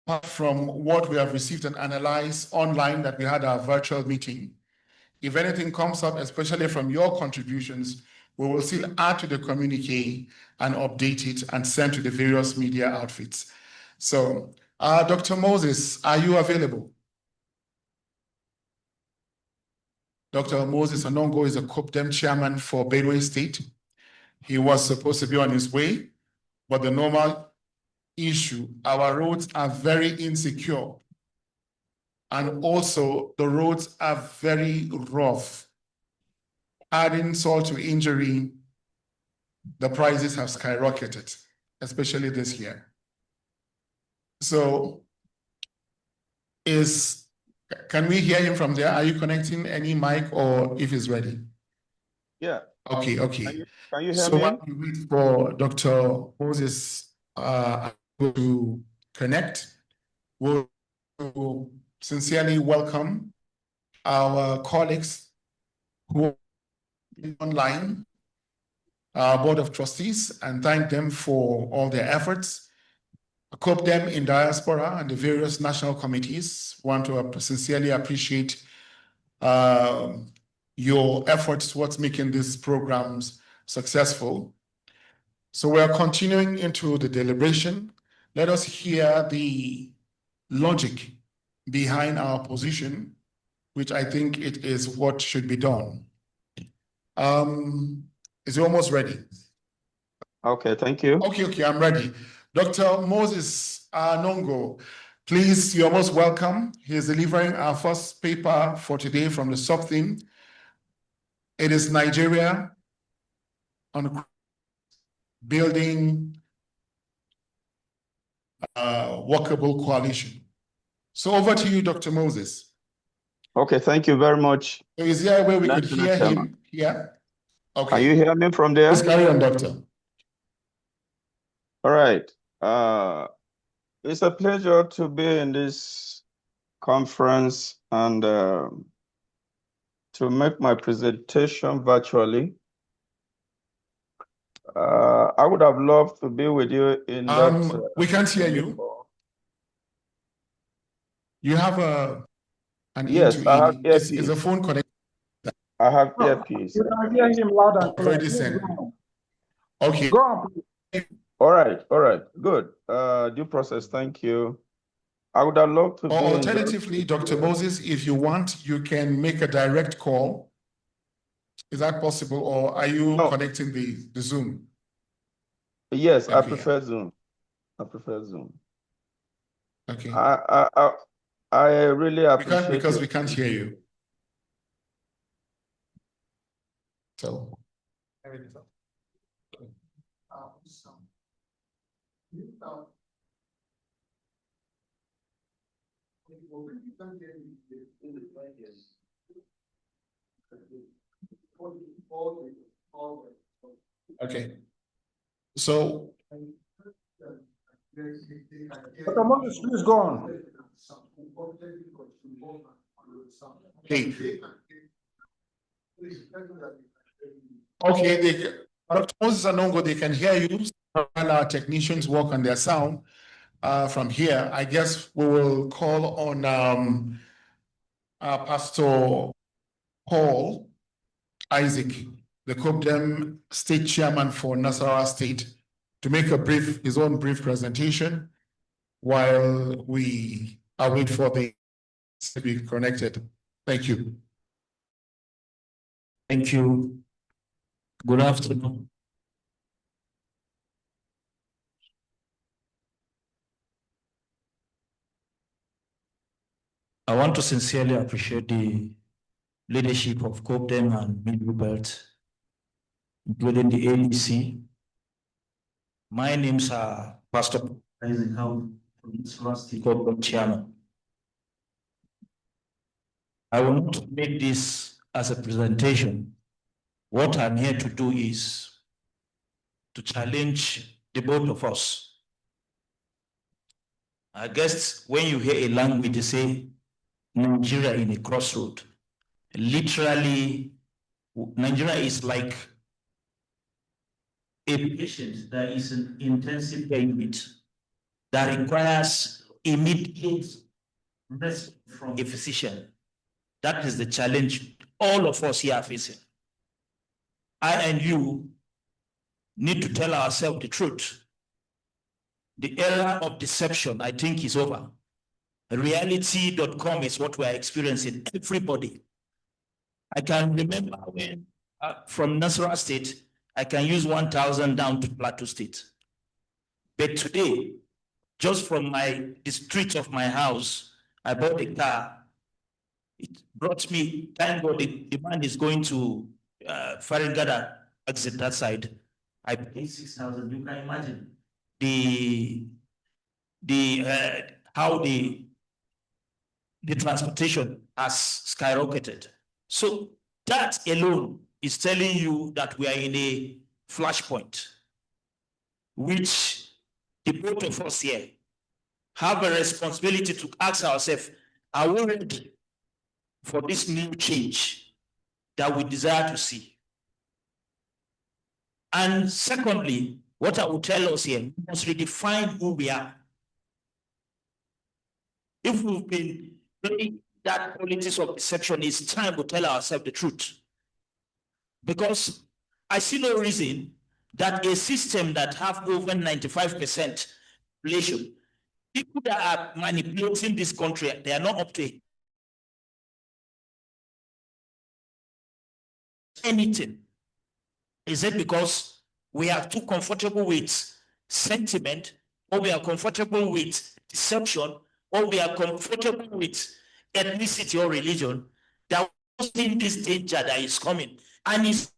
apart from what we have received and analyzed online that we had our virtual meeting, if anything comes up, especially from your contributions, we will still add to the communique and update it and send to the various media outfits. So, Dr. Moses, are you available? Dr. Moses Onongo is a COPDEM chairman for Benue State. He was supposed to be on his way, but the normal issue, our roads are very insecure. And also the roads are very rough. Adding salt to injury, the prices have skyrocketed, especially this year. So can we hear him from there? Are you connecting any mic or if he's ready? Yeah. Okay, Can okay. you hear So me? while we wait for Dr. Moses to connect, we'll sincerely welcome our colleagues who are online, our Board of Trustees, and thank them for all their efforts. COPDEM in diaspora and the various national committees want to sincerely appreciate your efforts towards making these programs successful. So we are continuing into the deliberation. Let us hear the logic behind our position, which I think it is what should be done. Is it almost ready? Okay, thank you. Okay, I'm ready. Dr. Moses Nongo, please, you're most welcome. He is delivering our first paper for today from the sub-theme. It is Nigeria on building a workable coalition. So over to you, Dr. Moses. Okay, thank you very much. So is there a way we could National hear Chairman. him here? Okay. Can you hear me from there? Please carry on, Doctor. All right. It's a pleasure to be in this conference and to make my presentation virtually. I would have loved to be with you in that. We can't hear you. You have an Yes, I have is earpiece. a phone connected? I have earpiece. You can hear him loud and clear. Already sent. Okay. Go on, please. All right, good. Due process, thank you. I would have loved to be. Or alternatively, Dr. Moses, if you want, you can make a direct call. Is that possible, or are you connecting the Zoom? Yes, I Okay. prefer Zoom. I prefer Zoom. Okay. I really appreciate because we can't hear you. So. Okay. So. Dr. Moses, please go on. Okay. Okay, Dr. Moses Anongo, they can hear you while our technicians work on their sound. From here, I guess we will call on Pastor Paul Isaac, the COPDEM state chairman for Nasarawa State, to make his own brief presentation while we await for the to be connected. Thank you. Thank you. Good afternoon. I want to sincerely appreciate the leadership of COPDEM and Middle Belt, including the ADC. My name's Pastor Isaac from COPDEM chairman. I want to make this as a presentation. What I'm here to do is to challenge the both of us. I guess when you hear a language, they say Nigeria in a crossroad. Literally, Nigeria is like a patient that is an intensive care unit that requires immediate rescue from a physician. That is the challenge all of us here are facing. I and you need to tell ourselves the truth. The era of deception, I think, is over. Reality.com is what we're experiencing, everybody. I can remember when from Nasarawa State, I can use 1,000 down to Plateau State. But today, just from the street of my house, I bought a car. It brought me, thank God, the man is going to Faringada exit that side. I paid 6,000. You can imagine how the transportation has skyrocketed. So That alone is telling you that we are in a flashpoint, which the both of us here have a responsibility to ask ourselves, are we ready for this new change that we desire to see? And secondly, what I will tell us here, we must redefine who we are. If we've been playing that politics of deception, it's time to tell ourselves the truth. Because I see no reason that a system that have over 95% population, people that are manipulating this country, they are not up to anything. Is it because we are too comfortable with sentiment, or we are comfortable with deception, or we are comfortable with ethnicity or religion, that we see this danger that is coming and is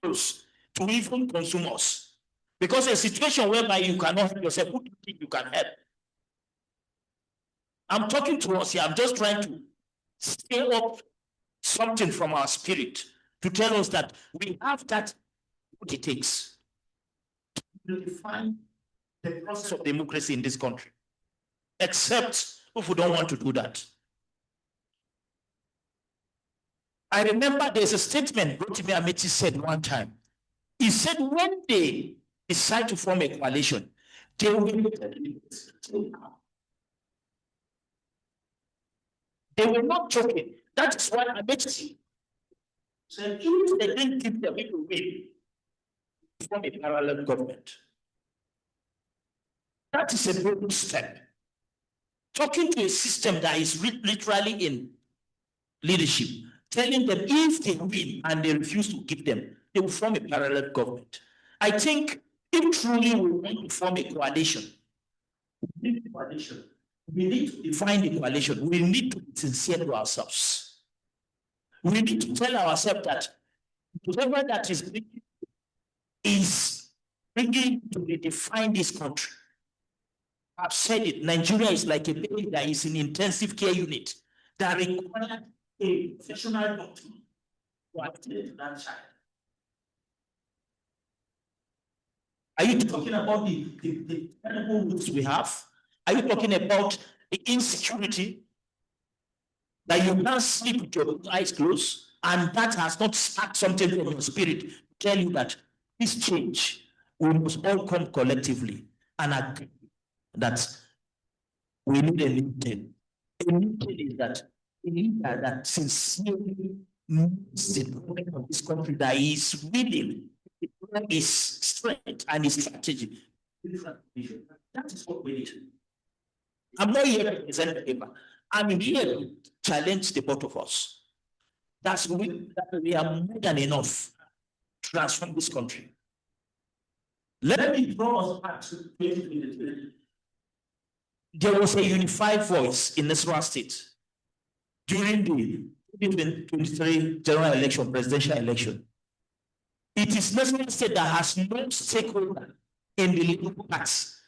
close to even consume us? Because a situation whereby you cannot help yourself, who do you think you can help? I'm talking to us here. I'm just trying to stir up something from our spirit to tell us that we have that what it takes to define the process of democracy in this country. Except if we don't want to do that. I remember there's a statement Rotimi Amechi said one time. He said when they decide to form a coalition, they will not joking. That is why Amechi said if they didn't give the people win, form a parallel government. That is a bold step. Talking to a system that is literally in leadership, telling them if they win and they refuse to give them, they will form a parallel government. I think if truly we want to form a coalition, we need to define the coalition. We need to be sincere to ourselves. We need to tell ourselves that whatever that is bringing to redefine this country. I've said it, Nigeria is like a baby that is in intensive care unit that requires a professional doctor to attend to that child. Are you talking about the terrible rules we have? Are you talking about the insecurity that you can't sleep with your eyes closed, and that has not sparked something from your spirit to tell you that this change, we must all come collectively and agree that we need a new thing. A new thing is that a leader that sincerely needs the development of this country, that is willing to deploy his strength and his strategy. That is what we need. I'm not here to present the paper. I'm here to challenge the both of us. That we are more than enough to transform this country. Let me draw us back to 2023. There was a unified voice in Nasarawa State during the 2023 general election, presidential election. It is Nasarawa State that has no stakeholder in the legal parts.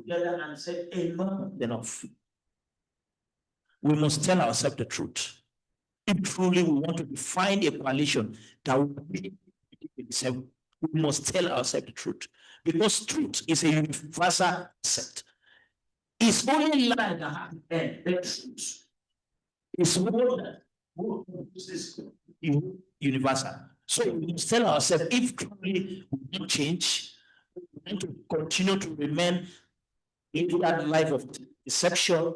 Together and said enough. We must tell ourselves the truth. If truly we want to define a coalition that will be, we must tell ourselves the truth. Because truth is a universal concept. It's only lie that has to end. The truth is more than universal. So we must tell ourselves, if truly we want change, we want to continue to remain into that life of deception.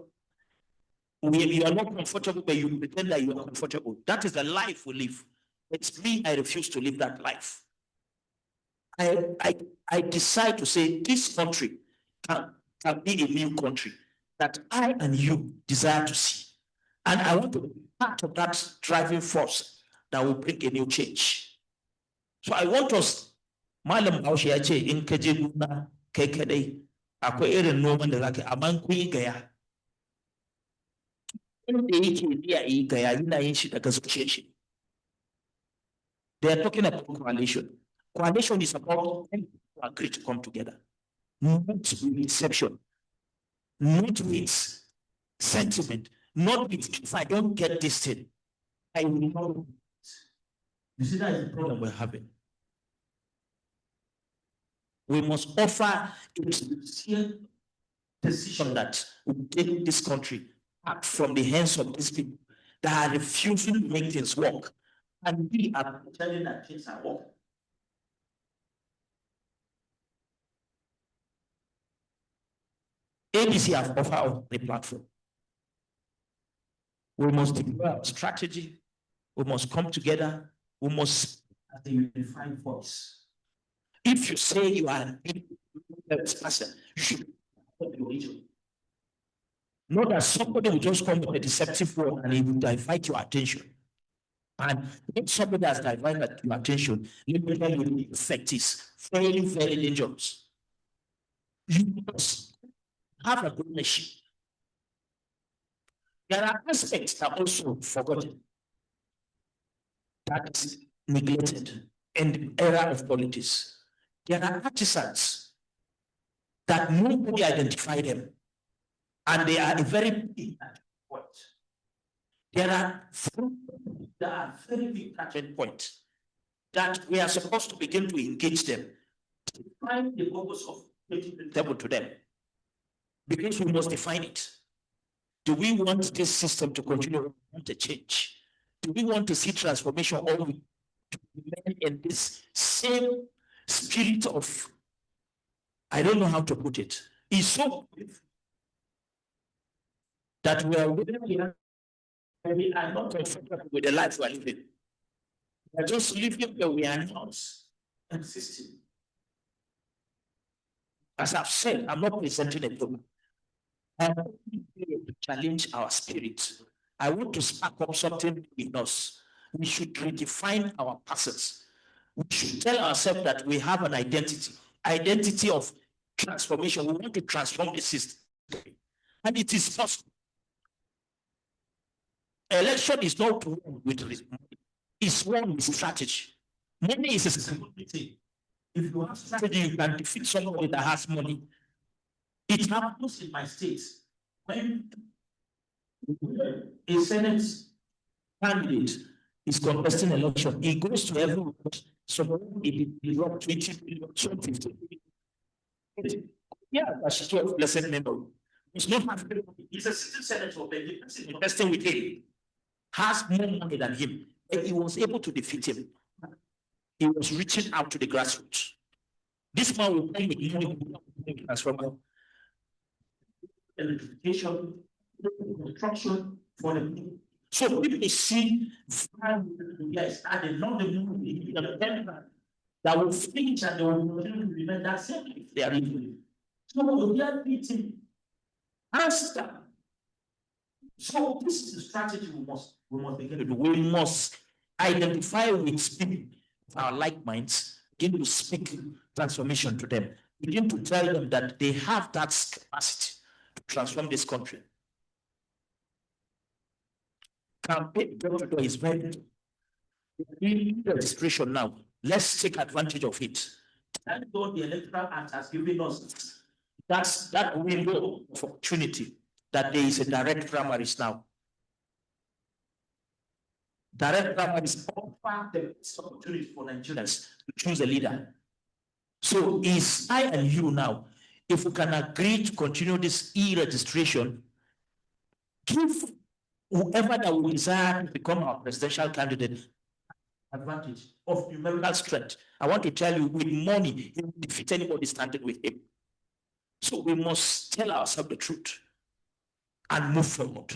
You are not comfortable, but you pretend that you are comfortable. That is the life we live. It's me, I refuse to live that life. I decide to say this country can be a new country that I and you desire to see. And I want to be part of that driving force that will bring a new change. So I want us, Malam Baushe ya ce in ka je gona kai kadai akwai irin noman da zaka amma kun yi gaya. Inda yake iya yi gaya yana yin shi daga zuciyar shi. They are talking about coalition. Coalition is about people who agree to come together, not with deception, not with sentiment, not if I don't get this thing, I will not. You see, that is the problem we're having. We must offer a sincere decision that will take this country out from the hands of these people that are refusing to make things work. And we are telling that things are working. ADC have offered a platform. We must develop a strategy. We must come together. We must have a unified voice. If you say you are an person, you should be original. Not that somebody will just come with a deceptive word and he will divert your attention. And if somebody has diverted your attention, let me tell you, the effect is very, very dangerous. You must have a ownership. There are aspects that are also forgotten, that is neglected in the era of politics. There are artisans that nobody identified them, and they are a very big point. There are very big touching points that we are supposed to begin to engage them, to find the purpose of making the table to them, because we must define it. Do we want this system to continue? We want a change? Do we want to see transformation, or to remain in this same spirit of, I don't know how to put it, it's so that we are not comfortable with the life we are living. We are just living where we are not existing. As I've said, I'm not presenting a problem. I want to challenge our spirit. I want to spark up something in us. We should redefine our persons. We should tell ourselves that we have an identity of transformation. We want to transform the system, and it is possible. Election is not won with money. It's won with strategy. Money is a commodity. If you have strategy, you can defeat somebody that has money. It happens in my state when a Senate candidate is contesting election. He goes to every vote. So it drop 20 billion, 50 billion. Yeah, that's 12 blessed memory. It's not happening. He's a citizen senator, but the person investing with him has more money than him. And he was able to defeat him. He was reaching out to the grassroots. This man will play with money transform electrification, construction for the people. So people see yes, and not the movie that will finish and they will remain that same if they are living. So we are meeting answer. So this is the strategy we must begin to do. We must identify with people of our like minds, begin to speak transformation to them, begin to tell them that they have that capacity to transform this country. Campaign door-to-door is very registration now. Let's take advantage of it. Thank God the Electoral Act has given us that window of opportunity that there is a direct primaries now. Direct primaries offer the best opportunity for Nigerians to choose a leader. So it's I and you now, if we can agree to continue this e-registration, give whoever that will desire to become our presidential candidate advantage of numerical strength. I want to tell you, with money, he will defeat anybody standing with him. So we must tell ourselves the truth and move forward.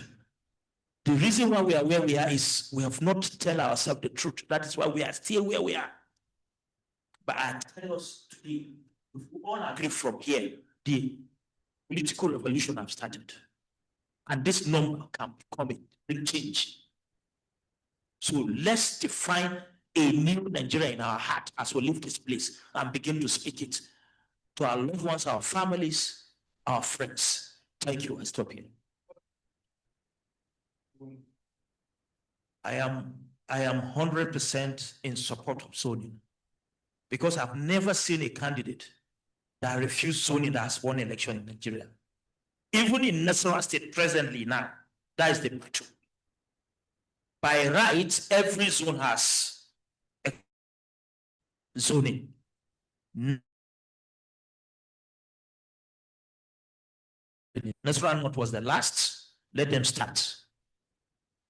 The reason why we are where we are is we have not tell ourselves the truth. That is why we are still where we are. But I tell us today, if we all agree from here, the political revolution has started. And this number can become a big change. So let's define a new Nigeria in our heart as we leave this place and begin to speak it to our loved ones, our families, our friends. Thank you. I stop here. I am 100% in support of zoning, because I've never seen a candidate that refused zoning that has won election in Nigeria. Even in Nasarawa State presently now, that is the battle. By right, every zone has a zoning. Nasarawa North was the last. Let them start.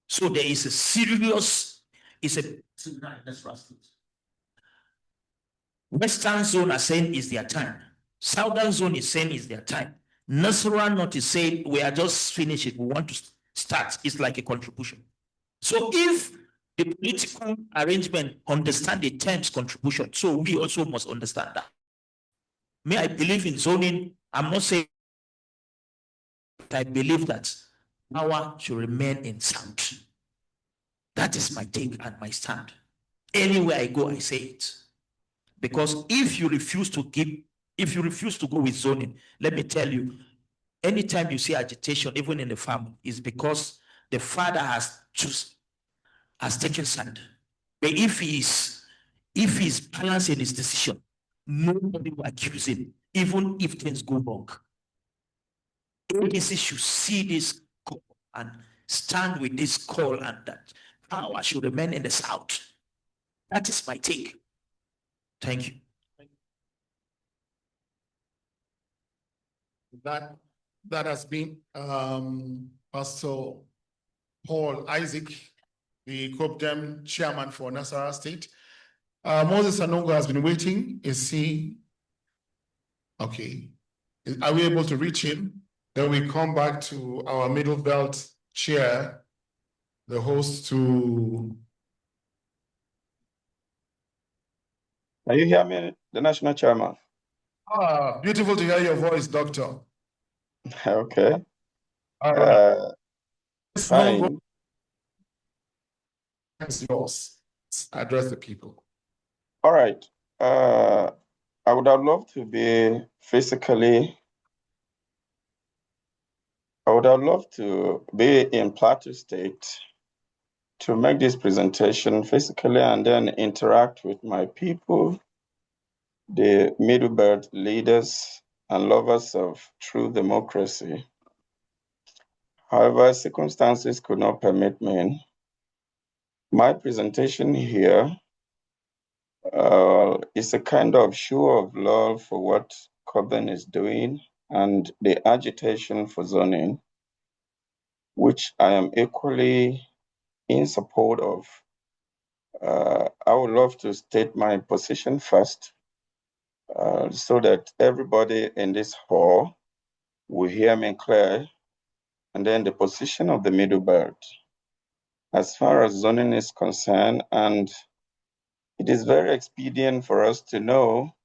So there is a serious, Nasarawa State. Western zone are saying is their time. Southern zone is saying is their time. Nasarawa North is saying we are just finished. We want to start. It's like a contribution. So if the political arrangement understand the terms contribution, so we also must understand that. May I believe in zoning? I'm not saying, but I believe that power should remain in South. That is my take and my stand. Anywhere I go, I say it. Because if you refuse to go with zoning, let me tell you, anytime you see agitation, even in the family, is because the father has taken side. But if he's balancing his decision, nobody will accuse him, even if things go wrong. ADC should see this call and stand with this call, and that power should remain in the South. That is my take. Thank you. That has been Pastor Paul Isaac, the COPDEM chairman for Nasarawa State. Moses Anongo has been waiting. Is he okay? Are we able to reach him? Then we come back to our middle belt chair, the host to. Can you hear me, the national chairman? Beautiful to hear your voice, Doctor. Okay. All right. Fine. It's yours. Address the people. All right. I would have loved to be physically. I would have loved to be in Plateau State to make this presentation physically and then interact with my people, the Middle Belt leaders and lovers of true democracy. However, circumstances could not permit me. My presentation here is a kind of show of love for what COPDEM is doing and the agitation for zoning, which I am equally in support of. I would love to state my position first so that everybody in this hall will hear me clear, and then the position of the Middle Belt. As far as zoning is concerned, and it is very expedient for us to know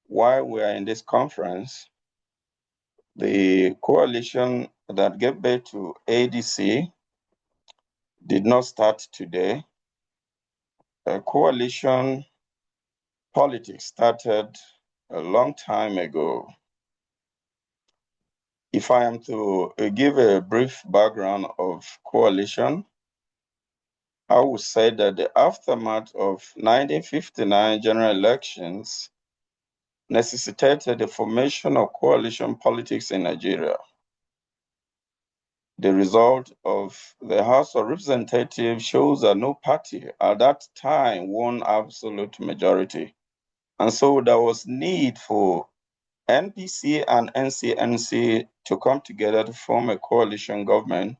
why we are in this conference. The coalition that gave birth to ADC did not start today. Coalition politics started a long time ago. If I am to give a brief background of coalition, I would say that the aftermath of 1959 general elections necessitated the formation of coalition politics in Nigeria. The result of the House of Representatives shows that no party at that time won absolute majority. And so there was need for NPC and NCNC to come together to form a coalition government.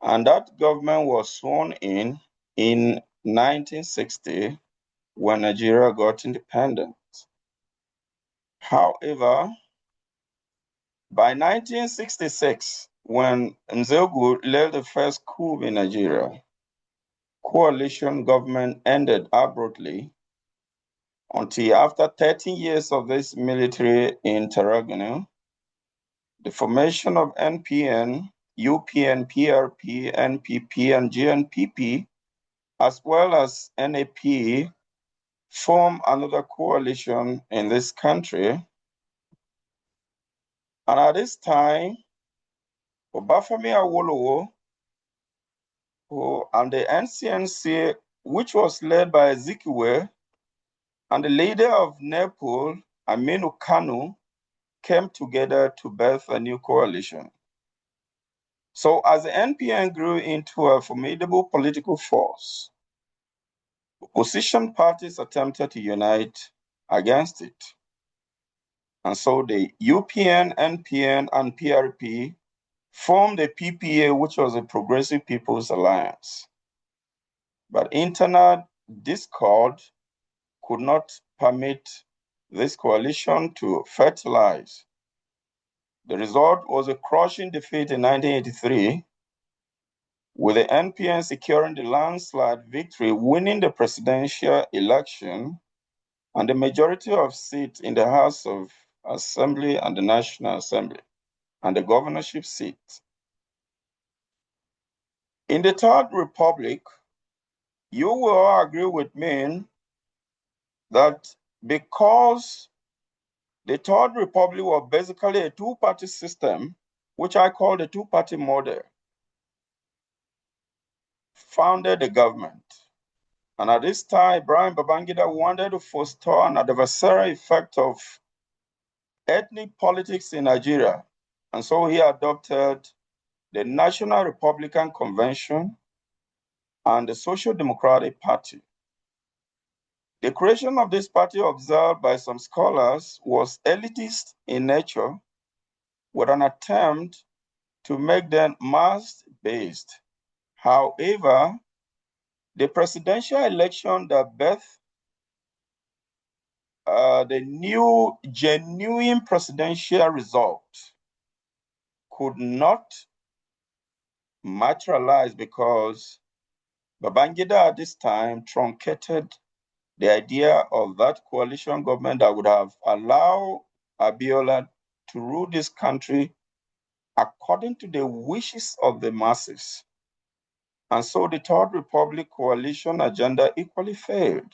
And that government was sworn in 1960 when Nigeria got independence. However, by 1966, when Nzegu led the first coup in Nigeria, coalition government ended abruptly until after 13 years of this military interregnum, the formation of NPN, UPN, PRP, NPP, and GNPP, as well as NAP, formed another coalition in this country. And at this time, Obafemi Awolowo, and the NCNC, which was led by Ezekiel, and the leader of NEPOL, Aminu Kanu, came together to birth a new coalition. So as the NPN grew into a formidable political force, opposition parties attempted to unite against it. And so the UPN, NPN, and PRP formed a PPA, which was a Progressive People's Alliance. But internal discord could not permit this coalition to fertilize. The result was a crushing defeat in 1983, with the NPN securing the landslide victory, winning the presidential election and the majority of seats in the House of Assembly and the National Assembly, and the governorship seat. In the Third Republic, you will all agree with me that because the Third Republic was basically a two-party system, which I call the two-party model, founded the government. And at this time, Ibrahim Babangida wanted to forestall an adversarial effect of ethnic politics in Nigeria. And so he adopted the National Republican Convention and the Social Democratic Party. The creation of this party, observed by some scholars, was elitist in nature, with an attempt to make them mass-based. However, the presidential election that birthed the new genuine presidential result could not materialize because Babangida at this time truncated the idea of that coalition government that would have allowed Abiola to rule this country according to the wishes of the masses. And so the Third Republic coalition agenda equally failed.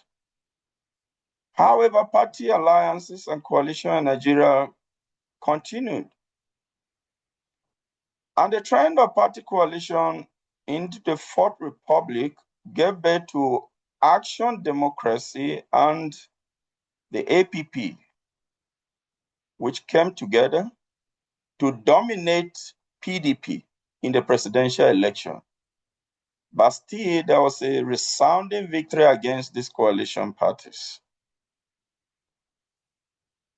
However, party alliances and coalition in Nigeria continued. And the trend of party coalition into the Fourth Republic gave birth to Action Democracy and the APP, which came together to dominate PDP in the presidential election. But still, there was a resounding victory against these coalition parties.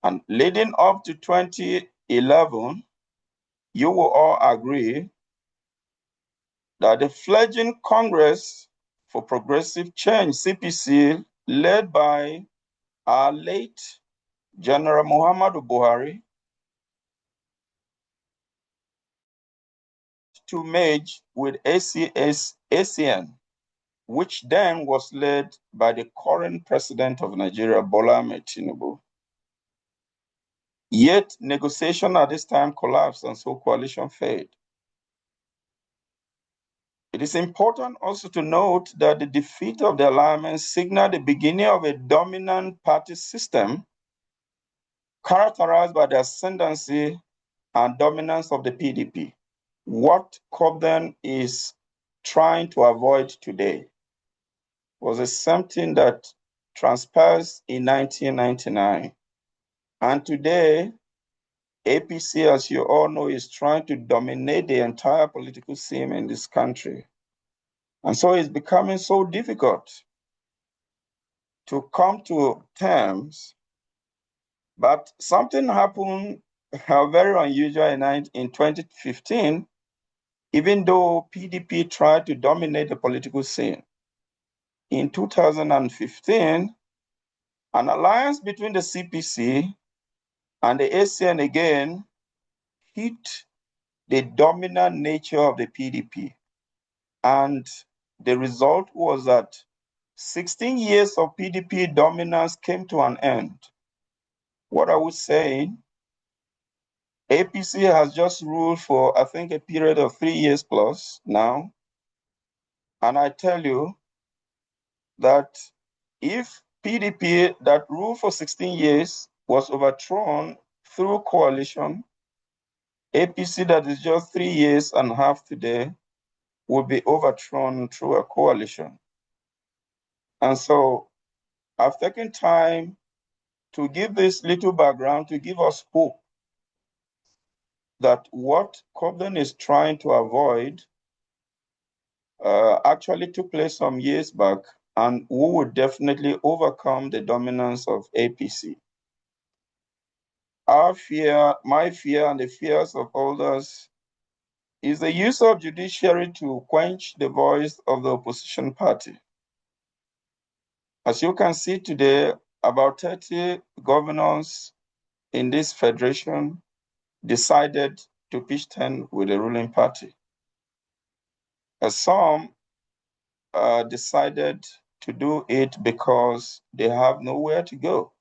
And leading up to 2011, you will all agree that the fledgling Congress for Progressive Change, CPC, led by our late General Muhammadu Buhari, to merge with ACN, which then was led by the current president of Nigeria, Bola Ahmed Tinubu. Yet negotiation at this time collapsed and so coalition failed. It is important also to note that the defeat of the alliance signaled the beginning of a dominant party system characterized by the ascendancy and dominance of the PDP. What COPDEM is trying to avoid today was the same thing that transpires in 1999. And today, APC, as you all know, is trying to dominate the entire political scene in this country. And so it's becoming so difficult to come to terms. But something happened very unusual in 2015, even though PDP tried to dominate the political scene. In 2015, an alliance between the CPC and the ACN again hit the dominant nature of the PDP. And the result was that 16 years of PDP dominance came to an end. What I was saying, APC has just ruled for, I think, a period of 3 years plus now. And I tell you that if PDP that ruled for 16 years was overthrown through coalition, APC that is just 3 years and a half today will be overthrown through a coalition. And so I've taken time to give this little background to give us hope that what COPDEM is trying to avoid actually took place some years back, and we would definitely overcome the dominance of APC. Our fear, my fear, and the fears of others is the use of judiciary to quench the voice of the opposition party. As you can see today, about 30 governors in this federation decided to pitch tent with the ruling party. As some decided to do it because they have nowhere to go.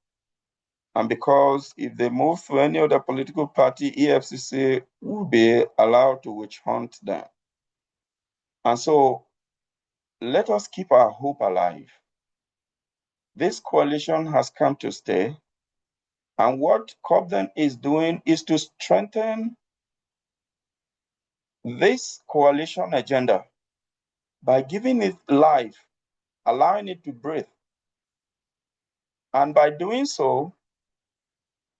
And because if they move to any other political party, EFCC will be allowed to witch hunt them. And so let us keep our hope alive. This coalition has come to stay. And what COPDEM is doing is to strengthen this coalition agenda by giving it life, allowing it to breathe. And by doing so,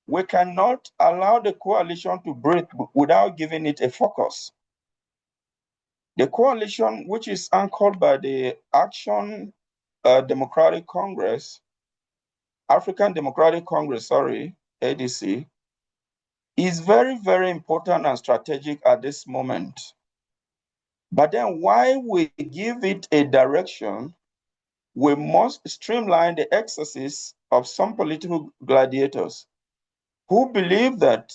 we cannot allow the coalition to breathe without giving it a focus. The coalition, which is anchored by the Action Democratic Congress, African Democratic Congress, ADC, is very, very important and strategic at this moment. But then while we give it a direction, we must streamline the excesses of some political gladiators who believe that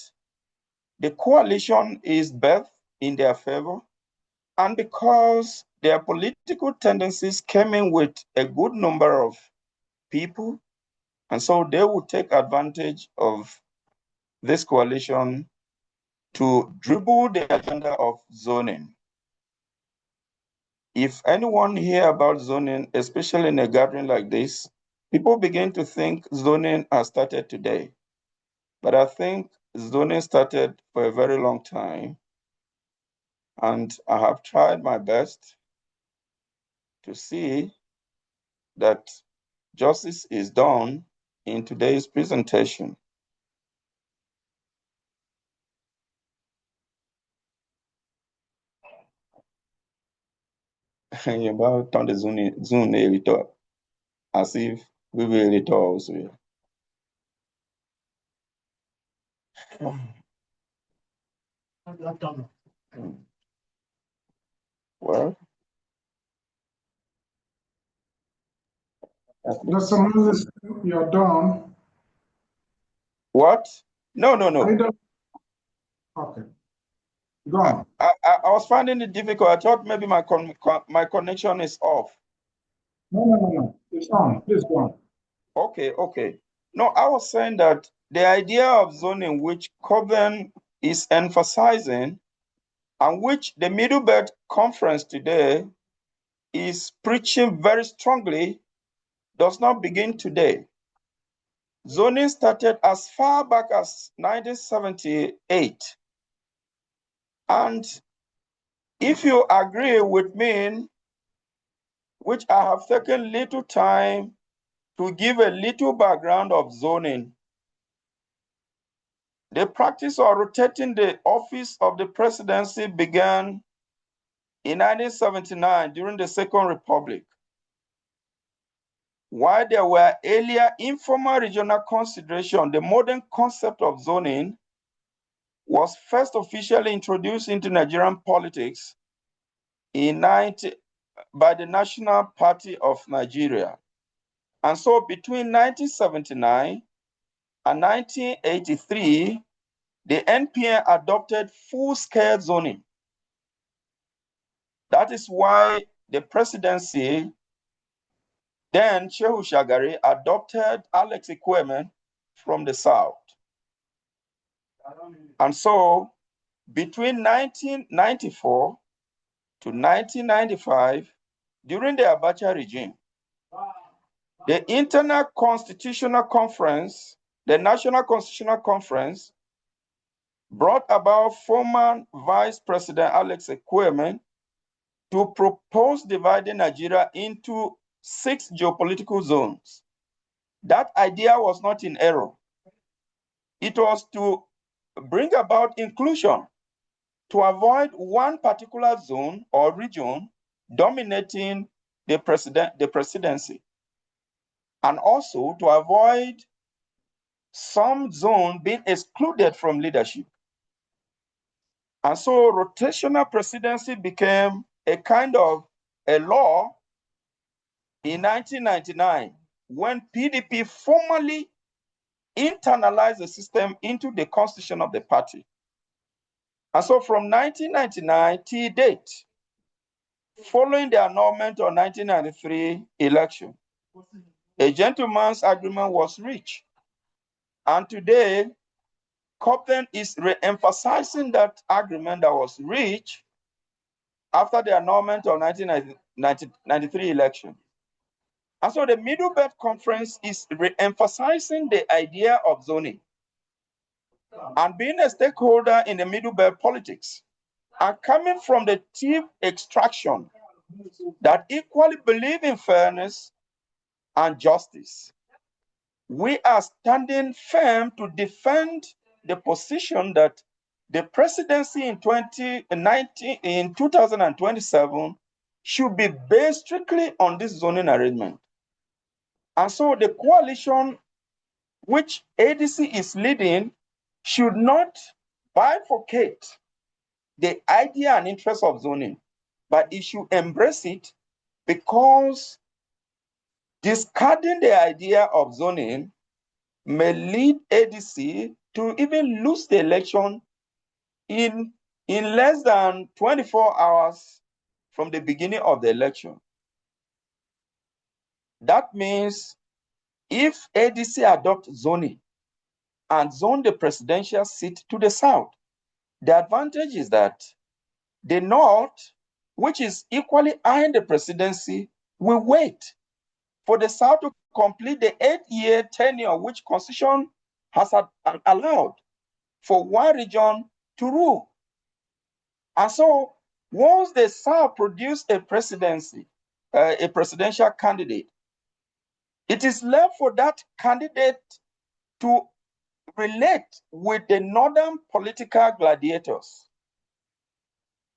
the coalition is birthed in their favor, and because their political tendencies came in with a good number of people, and so they would take advantage of this coalition to dribble the agenda of zoning. If anyone hear about zoning, especially in a gathering like this, people begin to think zoning has started today. But I think zoning started for a very long time. And I have tried my best to see that justice is done in today's presentation. About on the Zoom editor, as if we will editor also. Well, Dr. Moses, you're done. what? No. Are you done? Okay. Go on. I was finding it difficult. I thought maybe my connection is off. No. It's on. Please go on. Okay. No, I was saying that the idea of zoning, which COPDEM is emphasizing, and which the Middle Belt Conference today is preaching very strongly, does not begin today. Zoning started as far back as 1978. And if you agree with me, which I have taken little time to give a little background of zoning, the practice of rotating the office of the presidency began in 1979 during the Second Republic. While there were earlier informal regional consideration, the modern concept of zoning was first officially introduced into Nigerian politics by the National Party of Nigeria. And so between 1979 and 1983, the NPN adopted full-scale zoning. That is why the presidency, then Shehu Shagari, adopted Alex Equipment from the South. And so between 1994 to 1995, during the Abacha regime, the Internal Constitutional Conference, the National Constitutional Conference, brought about former Vice President Alex Equipment to propose dividing Nigeria into 6 geopolitical zones. That idea was not in error. It was to bring about inclusion to avoid one particular zone or region dominating the presidency, and also to avoid some zone being excluded from leadership. And so rotational presidency became a kind of a law in 1999 when PDP formally internalized the system into the constitution of the party. And so from 1999 till date, following the annulment of 1993 election, a gentleman's agreement was reached. And today, COPDEM is re-emphasizing that agreement that was reached after the annulment of 1993 election. And so the Middle Belt Conference is re-emphasizing the idea of zoning and being a stakeholder in the Middle Belt politics and coming from the chief extraction that equally believe in fairness and justice. We are standing firm to defend the position that the presidency in 2027 should be based strictly on this zoning arrangement. And so the coalition which ADC is leading should not bifurcate the idea and interest of zoning, but it should embrace it, because discarding the idea of zoning may lead ADC to even lose the election in less than 24 hours from the beginning of the election. That means if ADC adopts zoning and zone the presidential seat to the south, the advantage is that the north, which is equally eyeing the presidency, will wait for the south to complete the 8-year tenure which Constitution has allowed for one region to rule. And so once the south produce a presidency, a presidential candidate, it is left for that candidate to relate with the northern political gladiators.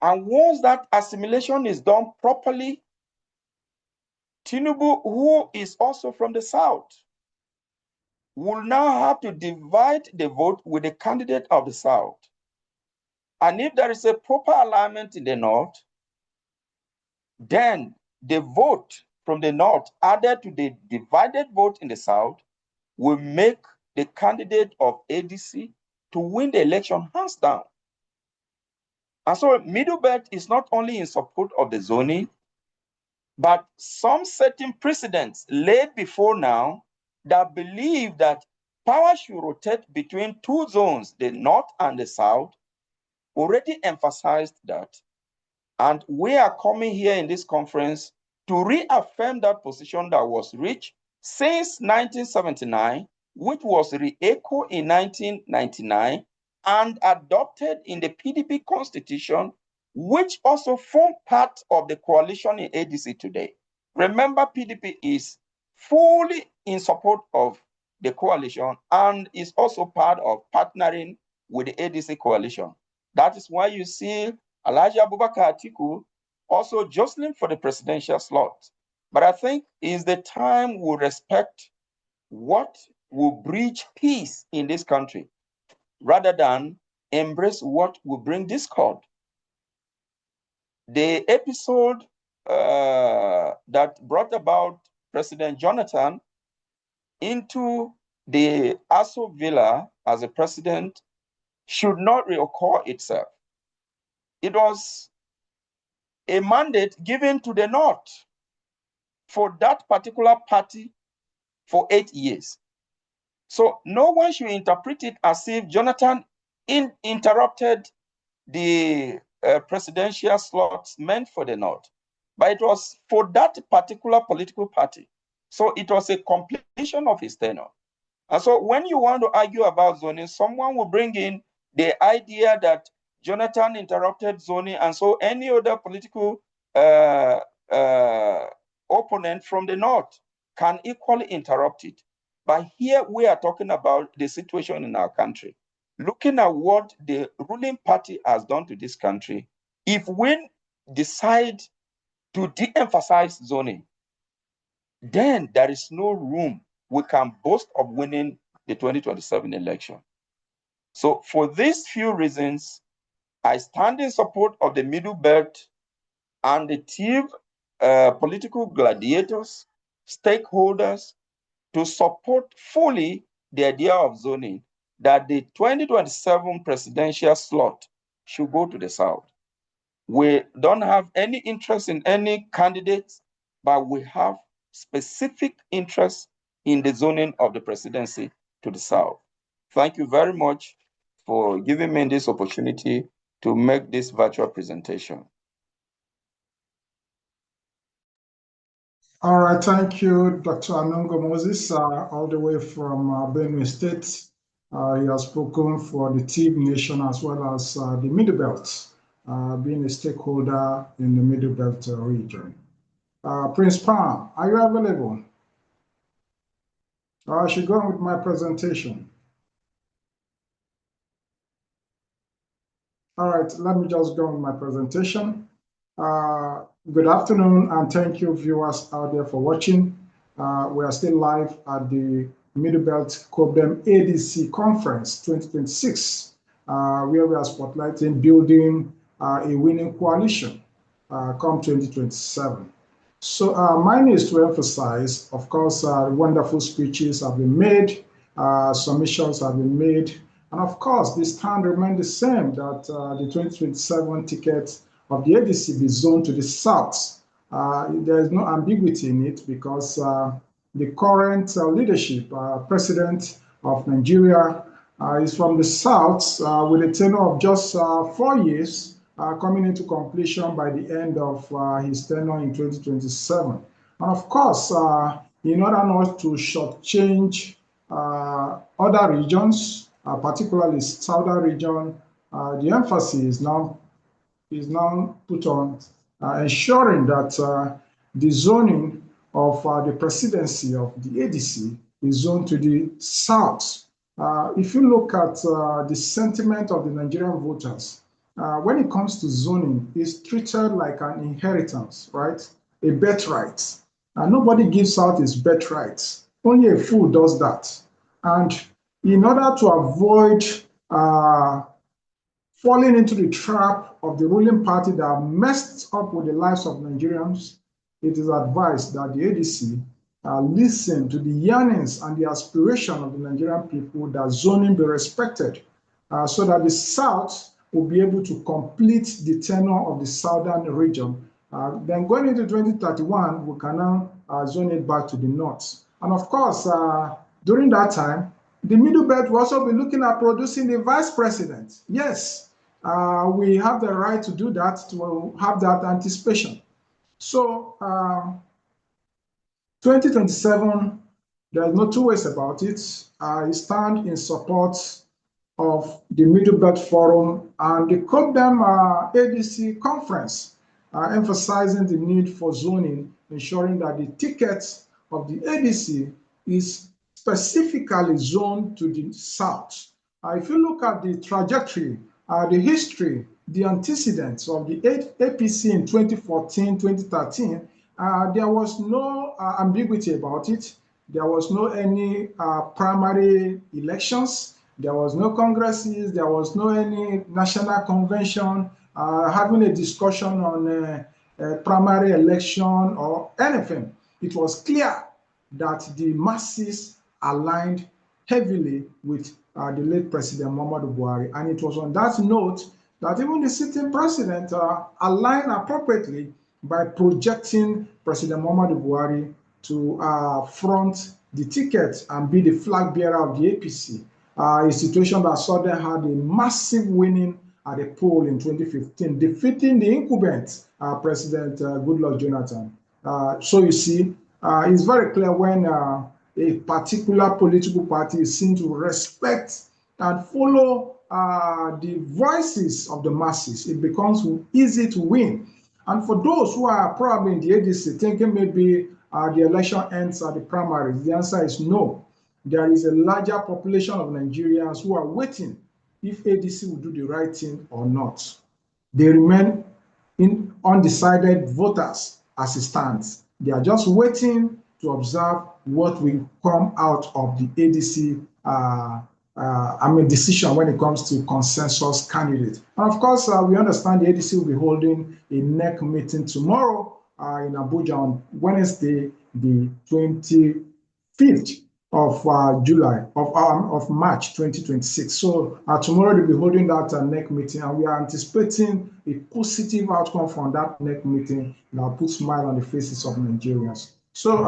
And once that assimilation is done properly, Tinubu, who is also from the south, will now have to divide the vote with the candidate of the south. And if there is a proper alignment in the north, then the vote from the north added to the divided vote in the south will make the candidate of ADC to win the election hands down. And so Middle Belt is not only in support of the zoning, but some certain precedents laid before now that believe that power should rotate between two zones, the north and the south, already emphasized that. And we are coming here in this conference to reaffirm that position that was reached since 1979, which was re-echoed in 1999 and adopted in the PDP constitution, which also form part of the coalition in ADC today. Remember, PDP is fully in support of the coalition and is also part of partnering with the ADC coalition. That is why you see Alhaji Abubakar Atiku also jostling for the presidential slot. But I think is the time we respect what will bridge peace in this country, rather than embrace what will bring discord. The episode that brought about President Jonathan into the Aso Villa as a president should not reoccur itself. It was a mandate given to the North for that particular party for 8 years. So no one should interpret it as if Jonathan interrupted the presidential slots meant for the North, but it was for that particular political party. So it was a completion of his tenure. And so when you want to argue about zoning, someone will bring in the idea that Jonathan interrupted zoning, and so any other political opponent from the North can equally interrupt it. But here we are talking about the situation in our country. looking at what the ruling party has done to this country, if we decide to de-emphasize zoning, then there is no room we can boast of winning the 2027 election. So for these few reasons, I stand in support of the Middle Belt and the team political gladiators, stakeholders, to support fully the idea of zoning, that the 2027 presidential slot should go to the South. We don't have any interest in any candidates, but we have specific interest in the zoning of the presidency to the South. Thank you very much for giving me this opportunity to make this virtual presentation. All right, thank you, Dr. Anongo Moses, all the way from Benue State. He has spoken for the team nation as well as the Middle Belt, being a stakeholder in the Middle Belt region. Prince Palm, are you available? I should go on with my presentation. All right, let me just go on with my presentation. Good afternoon, and thank you viewers out there for watching. We are still live at the Middle Belt COPDEM-ADC Conference 2026, where we are spotlighting building a winning coalition come 2027. So mine is to emphasize, of course, wonderful speeches have been made, submissions have been made, and of course, the stand remains the same, that the 2027 ticket of the ADC be zoned to the South. There is no ambiguity in it because the current leadership, president of Nigeria, is from the South with a tenure of just 4 years, coming into completion by the end of his tenure in 2027. And of course, in order not to shortchange other regions, particularly Southern region, the emphasis is now put on ensuring that the zoning of the presidency of the ADC is zoned to the South. If you look at the sentiment of the Nigerian voters, when it comes to zoning, it's treated like an inheritance, right? A birthright. Nobody gives out his birthright. Only a fool does that. And in order to avoid falling into the trap of the ruling party that messed up with the lives of Nigerians, it is advised that the ADC listen to the yearnings and the aspiration of the Nigerian people that zoning be respected, so that the South will be able to complete the tenure of the Southern region. Then going into 2031, we can now zone it back to the North. And of course, during that time, the Middle Belt will also be looking at producing the vice president. Yes, we have the right to do that, to have that anticipation. So 2027, there's no two ways about it. I stand in support of the Middle Belt Forum and the COPDEM-ADC conference, emphasizing the need for zoning, ensuring that the ticket of the ADC is specifically zoned to the South. If you look at the trajectory, the history, the antecedents of the APC in 2014, 2013, there was no ambiguity about it. There was no any primary elections. There was no congresses. There was no any national convention having a discussion on a primary election or anything. It was clear that the masses aligned heavily with the late President Muhammadu Buhari. And it was on that note that even the sitting president aligned appropriately by projecting President Muhammadu Buhari to front the ticket and be the flag bearer of the APC. A situation that saw them had a massive winning at the poll in 2015, defeating the incumbent President Goodluck Jonathan. So you see, it's very clear when a particular political party is seen to respect and follow the voices of the masses, it becomes easy to win. And for those who are probably in the ADC thinking maybe the election ends at the primaries, the answer is no. There is a larger population of Nigerians who are waiting if ADC will do the right thing or not. They remain undecided voters as it stands. They are just waiting to observe what will come out of the ADC decision when it comes to consensus candidate. And of course, we understand the ADC will be holding a NEC meeting tomorrow in Abuja on Wednesday, the 25th of July of March 2026. So tomorrow they'll be holding that NEC meeting, and we are anticipating a positive outcome from that NEC meeting that will put smile on the faces of Nigerians. So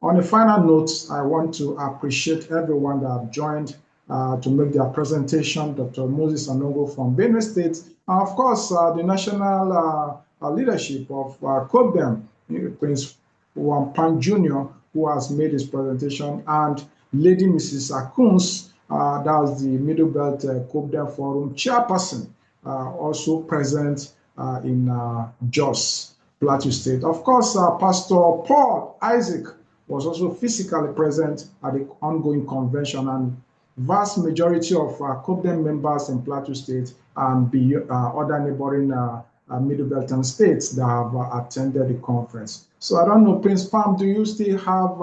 on a final note, I want to appreciate everyone that have joined to make their presentation. Dr. Moses Anongo from Benue State, and of course the national leadership of COPDEM, Prince Wampan Jr., who has made his presentation, and Lady Mrs. Akuns, that's the Middle Belt COPDEM Forum chairperson, also present in Jos, Plateau State. Of course, Pastor Paul Isaac was also physically present at the ongoing convention, and vast majority of COPDEM members in Plateau State and other neighboring Middle Belton states that have attended the conference. So I don't know, Prince Pam, do you still have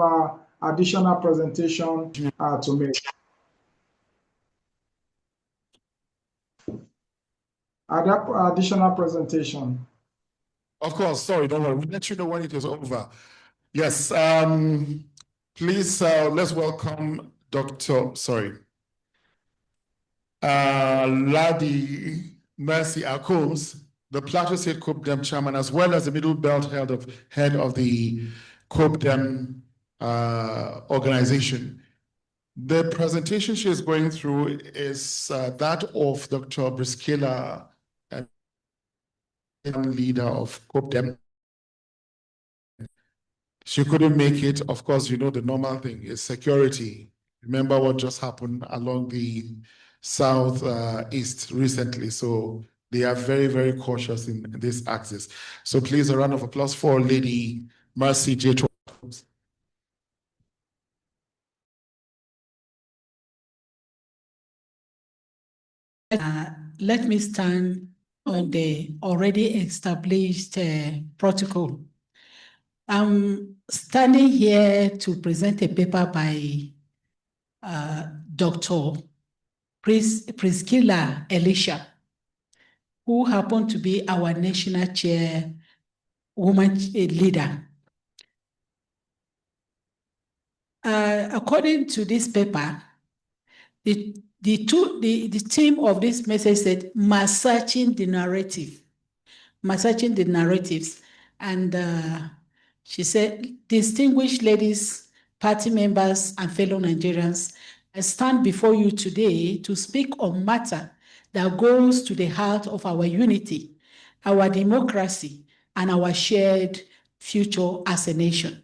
additional presentation to make? Additional presentation. Of course, sorry, don't worry. We'll let you know when it is over. Yes, please, let's welcome Ladi Mercy Akums, the Plateau State COPDEM chairman, as well as the Middle Belt head of the COPDEM organization. The presentation she is going through is that of Dr. Briskela, leader of COPDEM. She couldn't make it. Of course, you know the normal thing is security. Remember what just happened along the southeast recently. So they are very, very cautious in this axis. So please, a round of applause for Lady Mercy J. Let me stand on the already established protocol. I'm standing here to present a paper by Dr. Priscilla Elisha, who happened to be our national chair woman leader. According to this paper, the theme of this message said massaging the narrative, massaging the narratives. And she said, distinguished ladies, party members, and fellow Nigerians, I stand before you today to speak on matter that goes to the heart of our unity, our democracy, and our shared future as a nation.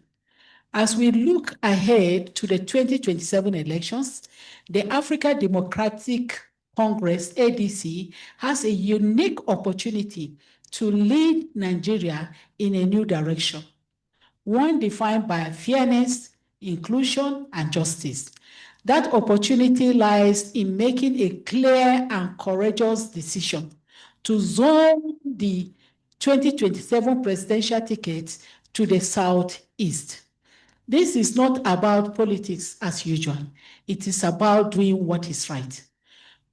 As we look ahead to the 2027 elections, the African Democratic Congress, ADC, has a unique opportunity to lead Nigeria in a new direction, one defined by fairness, inclusion, and justice. That opportunity lies in making a clear and courageous decision to zone the 2027 presidential ticket to the Southeast. This is not about politics as usual. It is about doing what is right.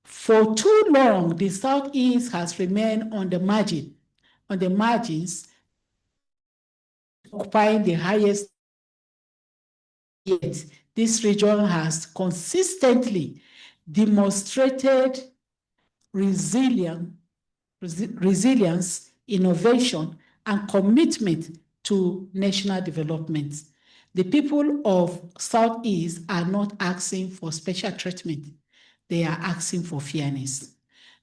For too long, the Southeast has remained on the margins, occupying the highest. Yet, this region has consistently demonstrated resilience, innovation, and commitment to national development. The people of Southeast are not asking for special treatment. They are asking for fairness.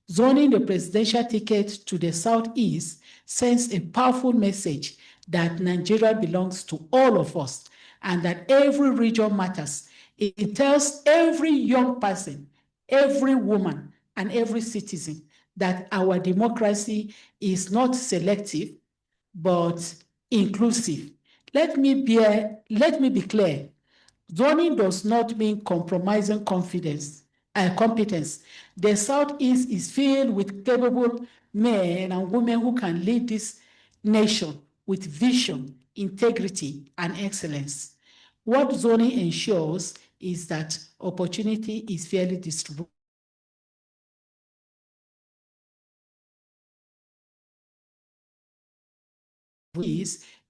Zoning the presidential ticket to the Southeast sends a powerful message that Nigeria belongs to all of us and that every region matters. It tells every young person, every woman, and every citizen that our democracy is not selective, but inclusive. Let me be clear. Zoning does not mean compromising confidence competence. The Southeast is filled with capable men and women who can lead this nation with vision, integrity, and excellence. What zoning ensures is that opportunity is fairly distributed.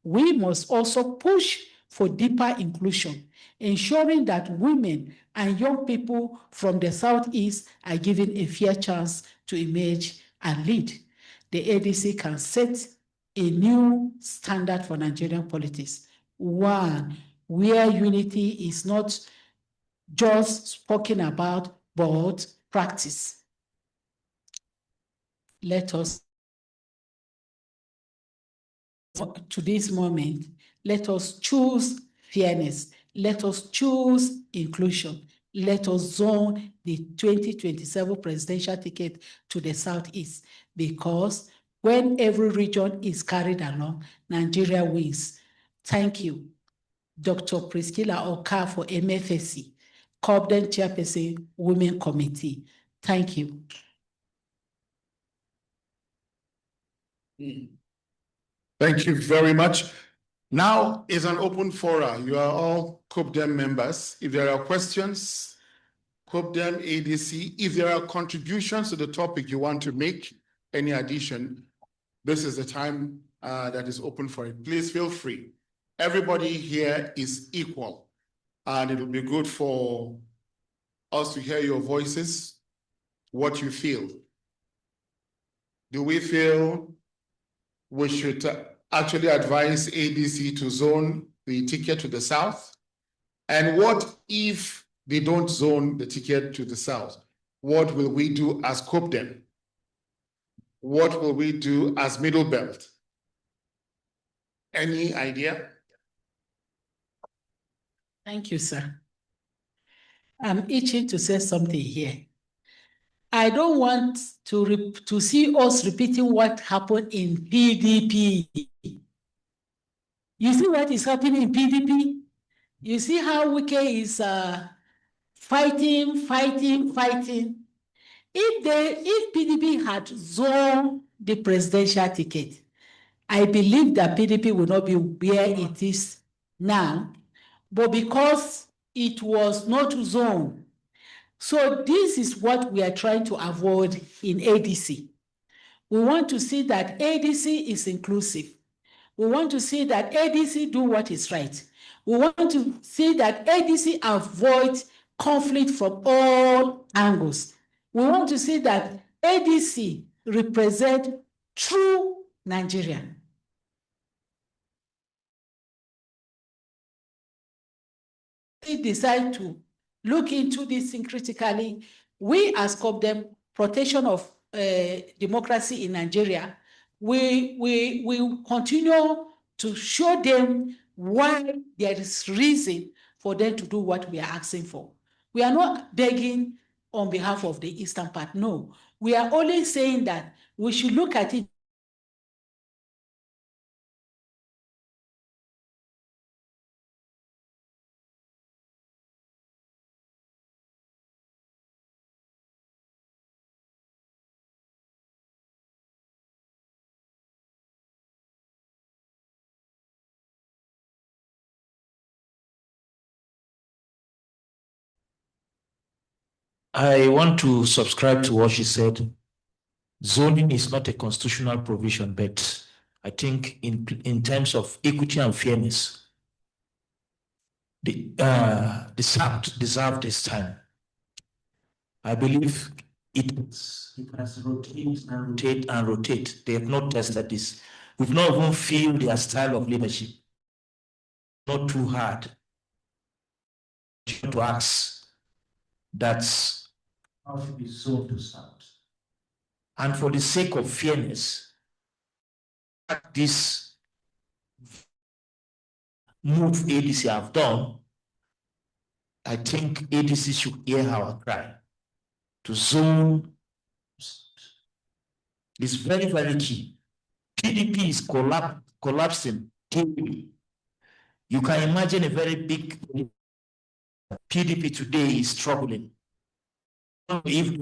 We must also push for deeper inclusion, ensuring that women and young people from the Southeast are given a fair chance to emerge and lead. The ADC can set a new standard for Nigerian politics, one where unity is not just spoken about, but practice. Let us, to this moment, let us choose fairness. Let us choose inclusion. Let us zone the 2027 presidential ticket to the Southeast, because when every region is carried along, Nigeria wins. Thank you, Dr. Priscilla Oka for MFSC, COPDEM Chairperson, Women Committee. Thank you. Thank you very much. Now is an open forum. You are all COPDEM members. If there are questions, COPDEM-ADC, if there are contributions to the topic you want to make, any addition, this is the time that is open for it. Please feel free. Everybody here is equal, and it will be good for us to hear your voices, what you feel. Do we feel we should actually advise ADC to zone the ticket to the South? And what if they don't zone the ticket to the South? What will we do as COPDEM? What will we do as Middle Belt? Any idea? Thank you, sir. I'm itching to say something here. I don't want to see us repeating what happened in PDP. You see what is happening in PDP? You see how Wike is fighting. If PDP had zoned the presidential ticket, I believe that PDP will not be where it is now, but because it was not zoned. So this is what we are trying to avoid in ADC. We want to see that ADC is inclusive. We want to see that ADC do what is right. We want to see that ADC avoids conflict from all angles. We want to see that ADC represent true Nigerian. We decide to look into this thing critically. We as COPDEM, protection of democracy in Nigeria, we continue to show them why there is reason for them to do what we are asking for. We are not begging on behalf of the Eastern part, no. We are only saying that we should look at it I want to subscribe to what she said. Zoning is not a constitutional provision, but I think in terms of equity and fairness, the South deserve this time. I believe it has rotated and rotate. They have not tested this. We've not even feel their style of leadership. Not too hard to ask. That's how should be zoned to South. And for the sake of fairness, this move ADC have done, I think ADC should hear our cry to zone. It's very, very key. PDP is collapsing. You can imagine a very big PDP today is struggling. if you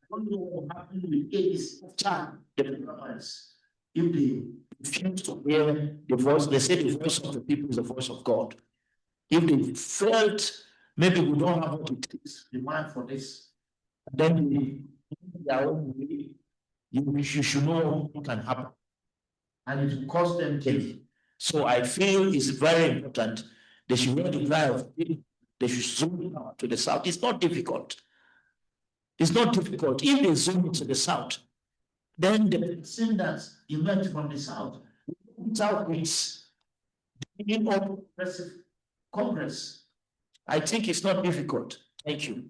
don't know what happened with AIDS after the promise. If they refuse to hear the voice, they say the voice of the people is the voice of God. If they felt maybe we don't have what it takes, demand for this, then their own way, you should know what can happen. And it will cost them dearly. So I feel it's very important. They should know the drive. They should zoom out to the south. It's not difficult. It's not difficult. If they zoom to the south, then the person that emerged from the south, without this, in all progressive Congress, I think it's not difficult. Thank you.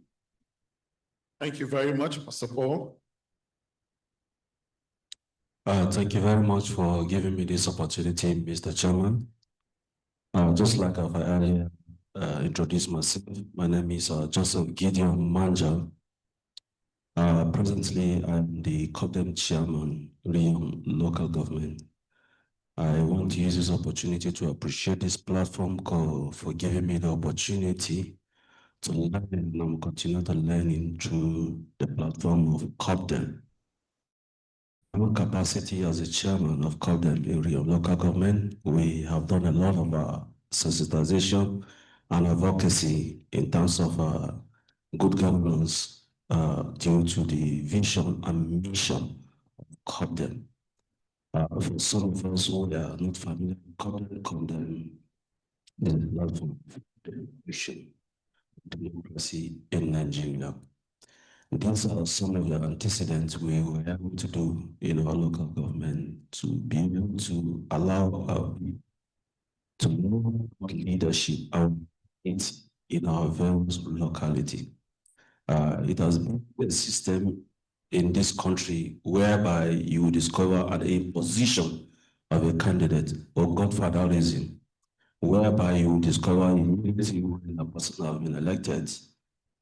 Thank you very much, Pastor Paul. Thank you very much for giving me this opportunity, Mr. Chairman. Just like I've earlier introduced myself, my name is Joseph Gideon Manja. Presently, I'm the COPDEM chairman, Rion local government. I want to use this opportunity to appreciate this platform for giving me the opportunity to learn and continue to learning through the platform of COPDEM. My capacity as a chairman of COPDEM area of local government, we have done a lot of sensitization and advocacy in terms of good governance due to the vision and mission of COPDEM. For some of us who are not familiar with COPDEM is the platform for the vision of democracy in Nigeria. These are some of the antecedents we were able to do in our local government to be able to allow our people to know what leadership is in our various locality. It has been a system in this country whereby you will discover an imposition of a candidate or godfatherism, whereby you will discover immediately when a person has been elected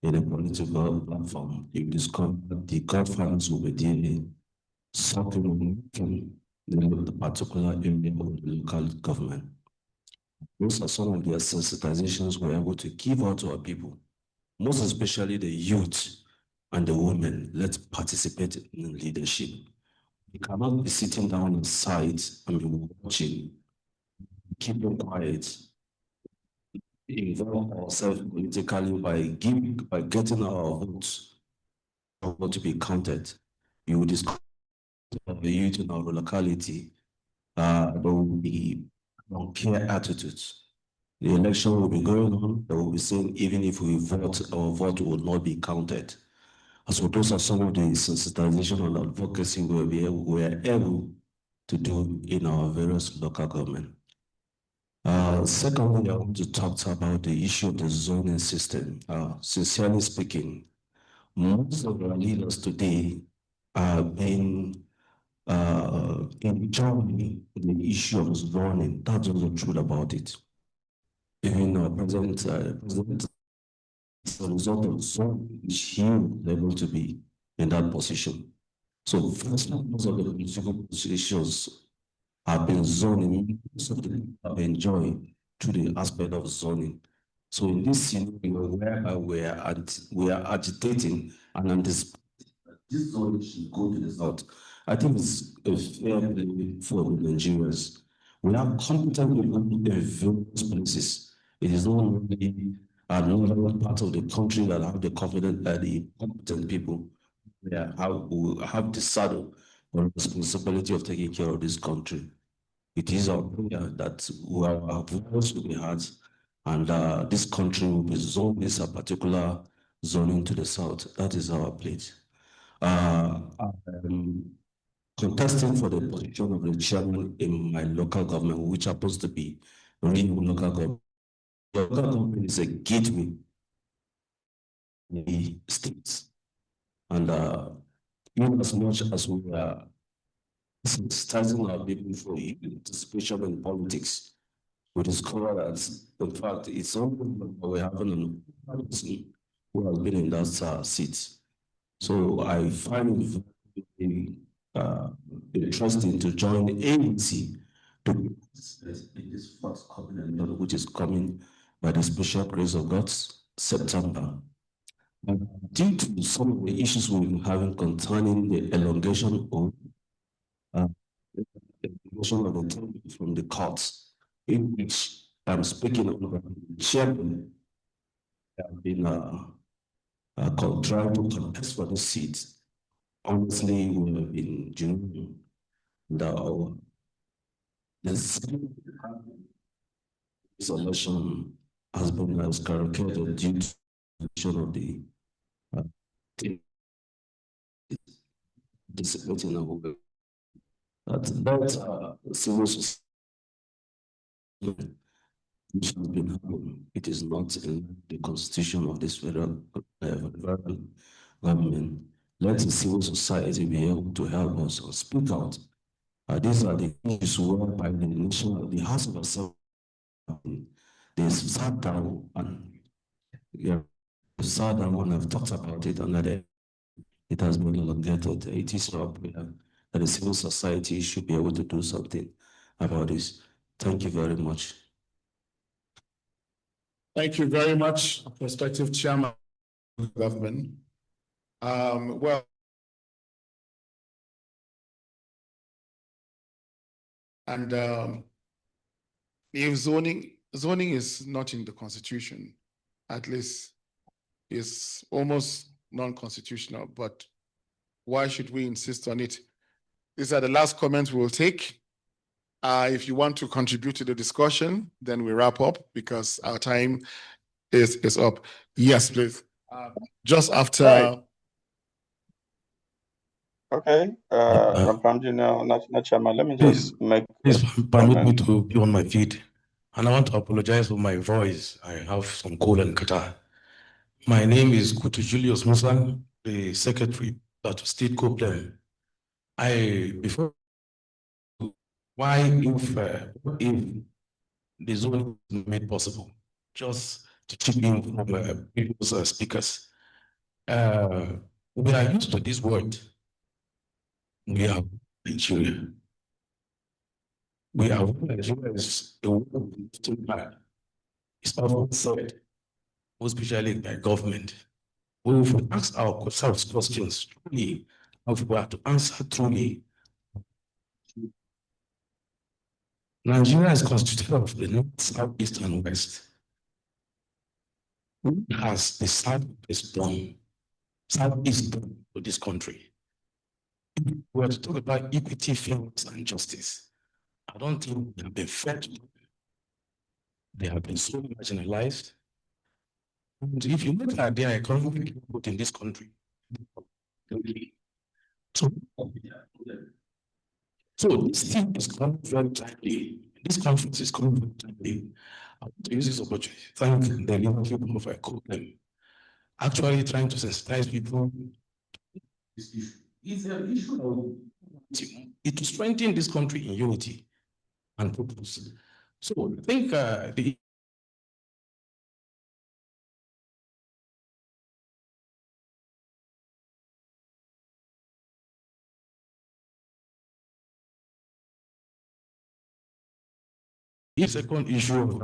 in a political platform, you discover the godfathers will be dealing something from the particular area of the local government. Those are some of the sensitizations we're able to give out to our people, most especially the youth and the women. Let's participate in leadership. We cannot be sitting down on sides and be watching, keep them quiet, involve ourselves politically by getting our votes to be counted. You will discover the youth in our locality, there will be non-care attitudes. The election will be going on, they will be saying even if we vote, our vote will not be counted. So those are some of the sensitization and advocacy we are able to do in our various local government. Secondly, I want to talk about the issue of the zoning system. Sincerely speaking, most of our leaders today are being enjoying the issue of zoning. That's just the truth about it. Even our president, as a result of zoning, he was able to be in that position. So first, most of the political positions have been zoning, most of them have been enjoying through the aspect of zoning. So in this scenario whereby we are agitating and anticipating that this zoning should go to the south, I think it's a fair play for the Nigerians. We have competent people in various places. It is not only another part of the country that have the confidence that the competent people have the saddle or responsibility of taking care of this country. It is our prayer that our voice will be heard and this country will be zoned this a particular zoning to the south. That is our plate. Contesting for the position of the chairman in my local government, which happens to be Rio local government. The local government is a gateway in the states. And in as much as we are sensitizing our people for participation in politics, we discover that, in fact, it's only we have an person who has been in that seat. So I find it very interesting to join the ANC to participate in this first covenant, which is coming by the special grace of God, September. Due to some of the issues we've been having concerning the elongation of the term from the courts, in which I'm speaking on the chairman have been trying to contest for the seat. Honestly, we have been doing the solution has been skyrocketed due to the issue of the dissipating of that civil society which has been happening. It is not in the constitution of this federal government. Let the civil society be able to help us or speak out. These are the issues whereby the nation, the House of Assembly, they sat down and sat down and have talked about it, and that it has been elongated. It is our prayer that the civil society should be able to do something about this. Thank you very much. Thank you very much, prospective chairman of the government. Well, and if zoning is not in the constitution, at least it's almost non-constitutional, but why should we insist on it? These are the last comments we'll take. If you want to contribute to the discussion, then we wrap up because our time is up. Yes, please. Just after. Right. Okay, Rampamji, National Chairman, let me just make. Please permit me to be on my feet. And I want to apologize for my voice. I have some cold and catarrh. My name is Kutu Julius Musa, the secretary at State COPDEM. Before, why if the zone is made possible, just to chip in from previous speakers. We are used to this word. We are Nigeria. We are Nigeria is a word it's often said, especially by government. We will ask ourselves questions truly, if we are to answer truly. Nigeria is constituted of the north, south, east, and west. Who has the southeast done to this country? If we are to talk about equity, fairness, and justice, I don't think they have been fair to them. They have been so marginalized. And if you look at their economic input in this country, so this thing is coming very timely. This conference is coming very timely. I want to use this opportunity to thank the leadership of our COPDEM, actually trying to sensitize people. This issue is an issue of it will strengthen this country in unity and purpose. So I think the second issue of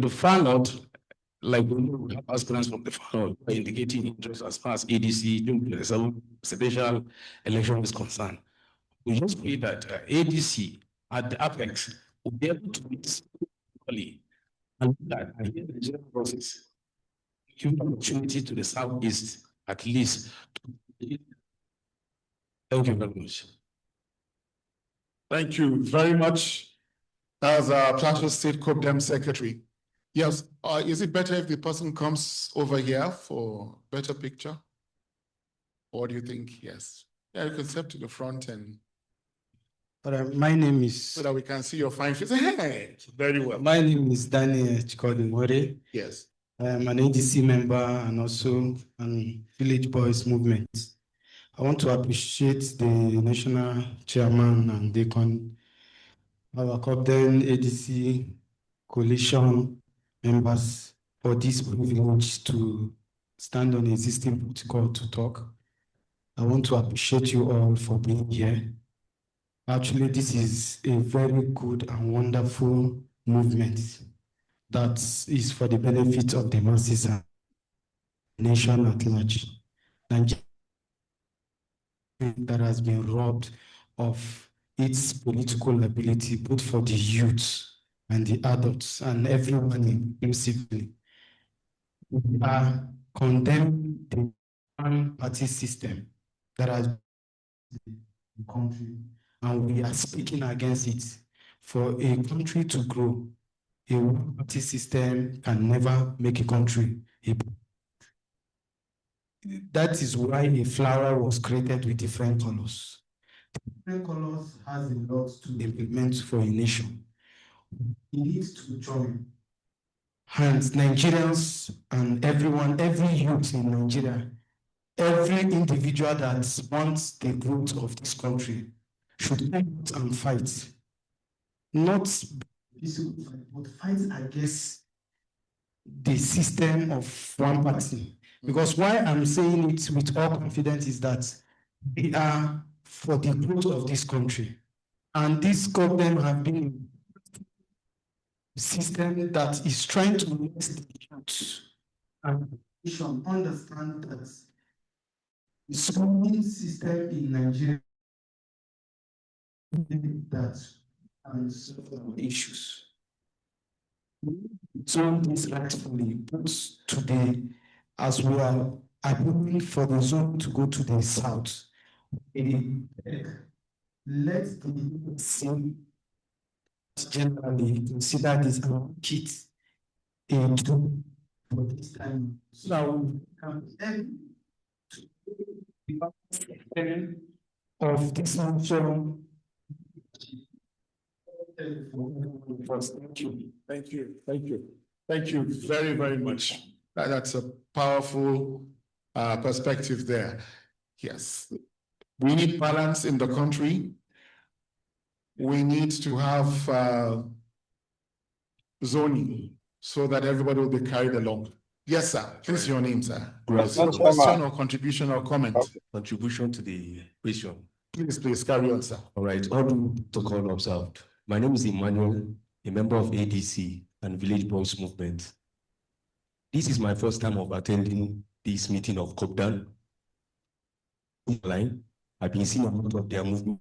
the fan out, like we have aspirants from the fan out indicating interest as far as ADC presidential election is concerned. We just pray that ADC at the apex will be able to meet equally and that the general process give opportunity to the southeast at least. Thank you very much. Thank you very much. As Plateau State COPDEM Secretary. Yes, is it better if the person comes over here for better picture? Or do you think, yes? Yeah, you can step to the front and. My name is. So that we can see your fine face. Hey, very well. My name is Daniel Chikodimore. Yes. I am an ADC member and also an Village Boys movement. I want to appreciate the national chairman and our COPDEM-ADC coalition members for this privilege to stand on existing protocol to talk. I want to appreciate you all for being here. Actually, this is a very good and wonderful movement that is for the benefit of the masses and the nation at large. Nigeria that has been robbed of its political ability, both for the youth and the adults and everyone inclusively. We are condemning the one-party system that has been in the country, and we are speaking against it. For a country to grow, a one-party system can never make a country. That is why a flower was created with different colors. Different colors has a lot to implement for a nation. We need to join hands, Nigerians and everyone, every youth in Nigeria, every individual that wants the growth of this country should come out and fight. Not physical fight, but fight against the system of one party. Because why I'm saying it with all confidence is that we are for the growth of this country. And this government have been a system that is trying to make the youth and understand that the schooling system in Nigeria that and solve issues. So this rightfully put today as we are appealing for the zone to go to the south. Let the same generally consider this kit a tool for this time. So of this nation. Thank you. Thank you. Thank you. Thank you very, very much. That's a powerful perspective there. Yes. We need balance in the country. We need to have zoning so that everybody will be carried along. Yes, sir. Please, your name, sir. Question or contribution or comment? Contribution to the question. Please carry on, sir. All right, all due protocol observed. My name is Emmanuel, a member of ADC and Village Boys Movement. This is my first time of attending this meeting of COPDEM. I've been seeing a lot of their movement,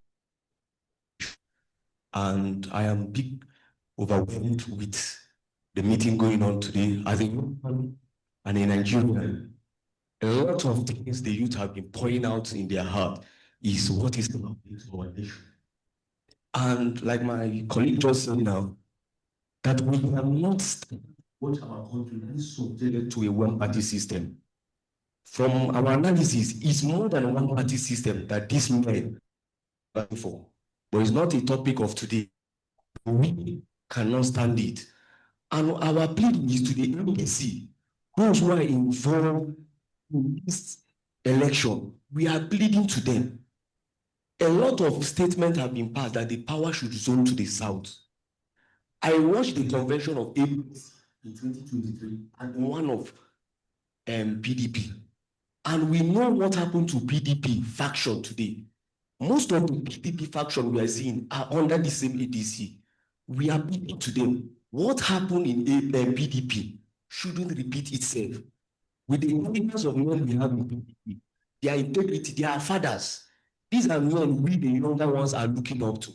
and I am big overwhelmed with the meeting going on today. As a woman and a Nigerian, a lot of things the youth have been pouring out in their heart is what is about our nation. And like my colleague just said now, that we have not what our country is subjected to a one-party system. From our analysis, it's more than a one-party system that this men are for. But it's not a topic of today. We cannot stand it. And our plea is to the ADC, those who are involved in this election. We are pleading to them. A lot of statements have been passed that the power should zone to the south. I watched the convention of April in 2023 and one of PDP. And we know what happened to PDP faction today. Most of the PDP faction we are seeing are under the same ADC. We are pleading to them. What happened in PDP shouldn't repeat itself. With the intelligence of men we have in PDP, their integrity, they are fathers. These are men we, the younger ones, are looking up to.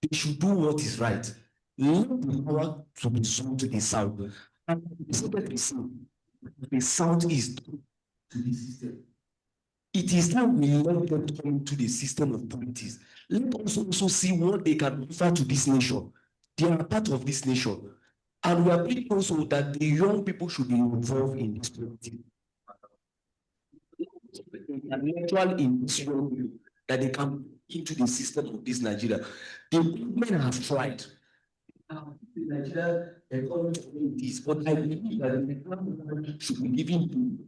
They should do what is right. Let the power to be sold to the south. And the south is to the system. It is now we let them come to the system of politics. Let us also see what they can offer to this nation. They are part of this nation. And we are pleading also that the young people should be involved in this politics. Intellectual in this young people, that they come into the system of this Nigeria. The women have tried. The Nigeria economy is, but I believe that the government should be given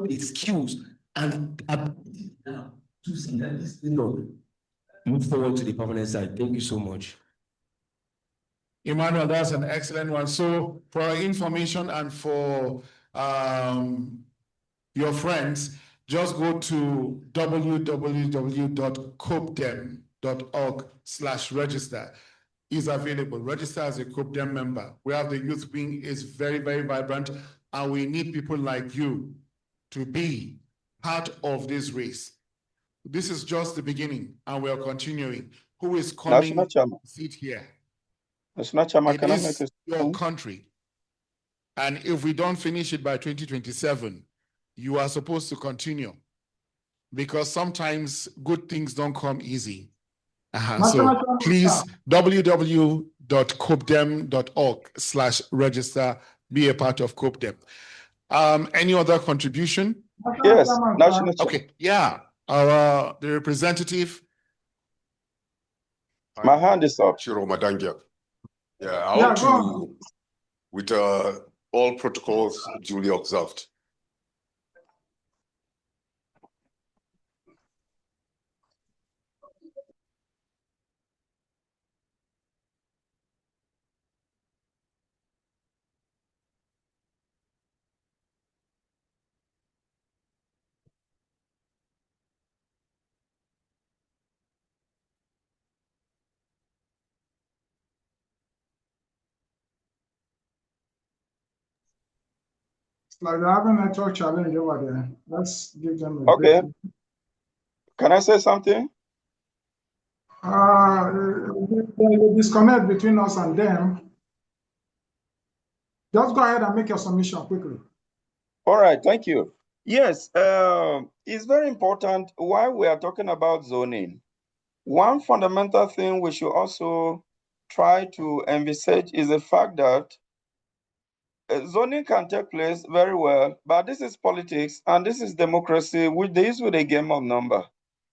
the skills and ability now to see that this move forward to the permanent side. Thank you so much. Emmanuel, that's an excellent one. So for our information and for your friends, just go to www.copdem.org/register. Is available. Register as a COPDEM member. We have the youth wing is very, very vibrant, and we need people like you to be part of this race. This is just the beginning, and we are continuing. Who is coming to sit here? National Chairman, It can I is make your country. And if we don't finish it by 2027, you are supposed to continue. Because sometimes good things don't come easy. So please, www.copdem.org/register, be a part of COPDEM. Any other contribution? Yes, National. Okay, yeah. The representative. My hand is up. Shiro Madangia. Yeah, I want to, with all protocols duly observed. Like they're having a network challenge over there. Let's give them a Okay. break. Can I say something? The disconnect between us and them. Just go ahead and make your submission quickly. All right, thank you. Yes, it's very important while we are talking about zoning. One fundamental thing we should also try to envisage is the fact that zoning can take place very well, but this is politics and this is democracy, which there is with a game of number.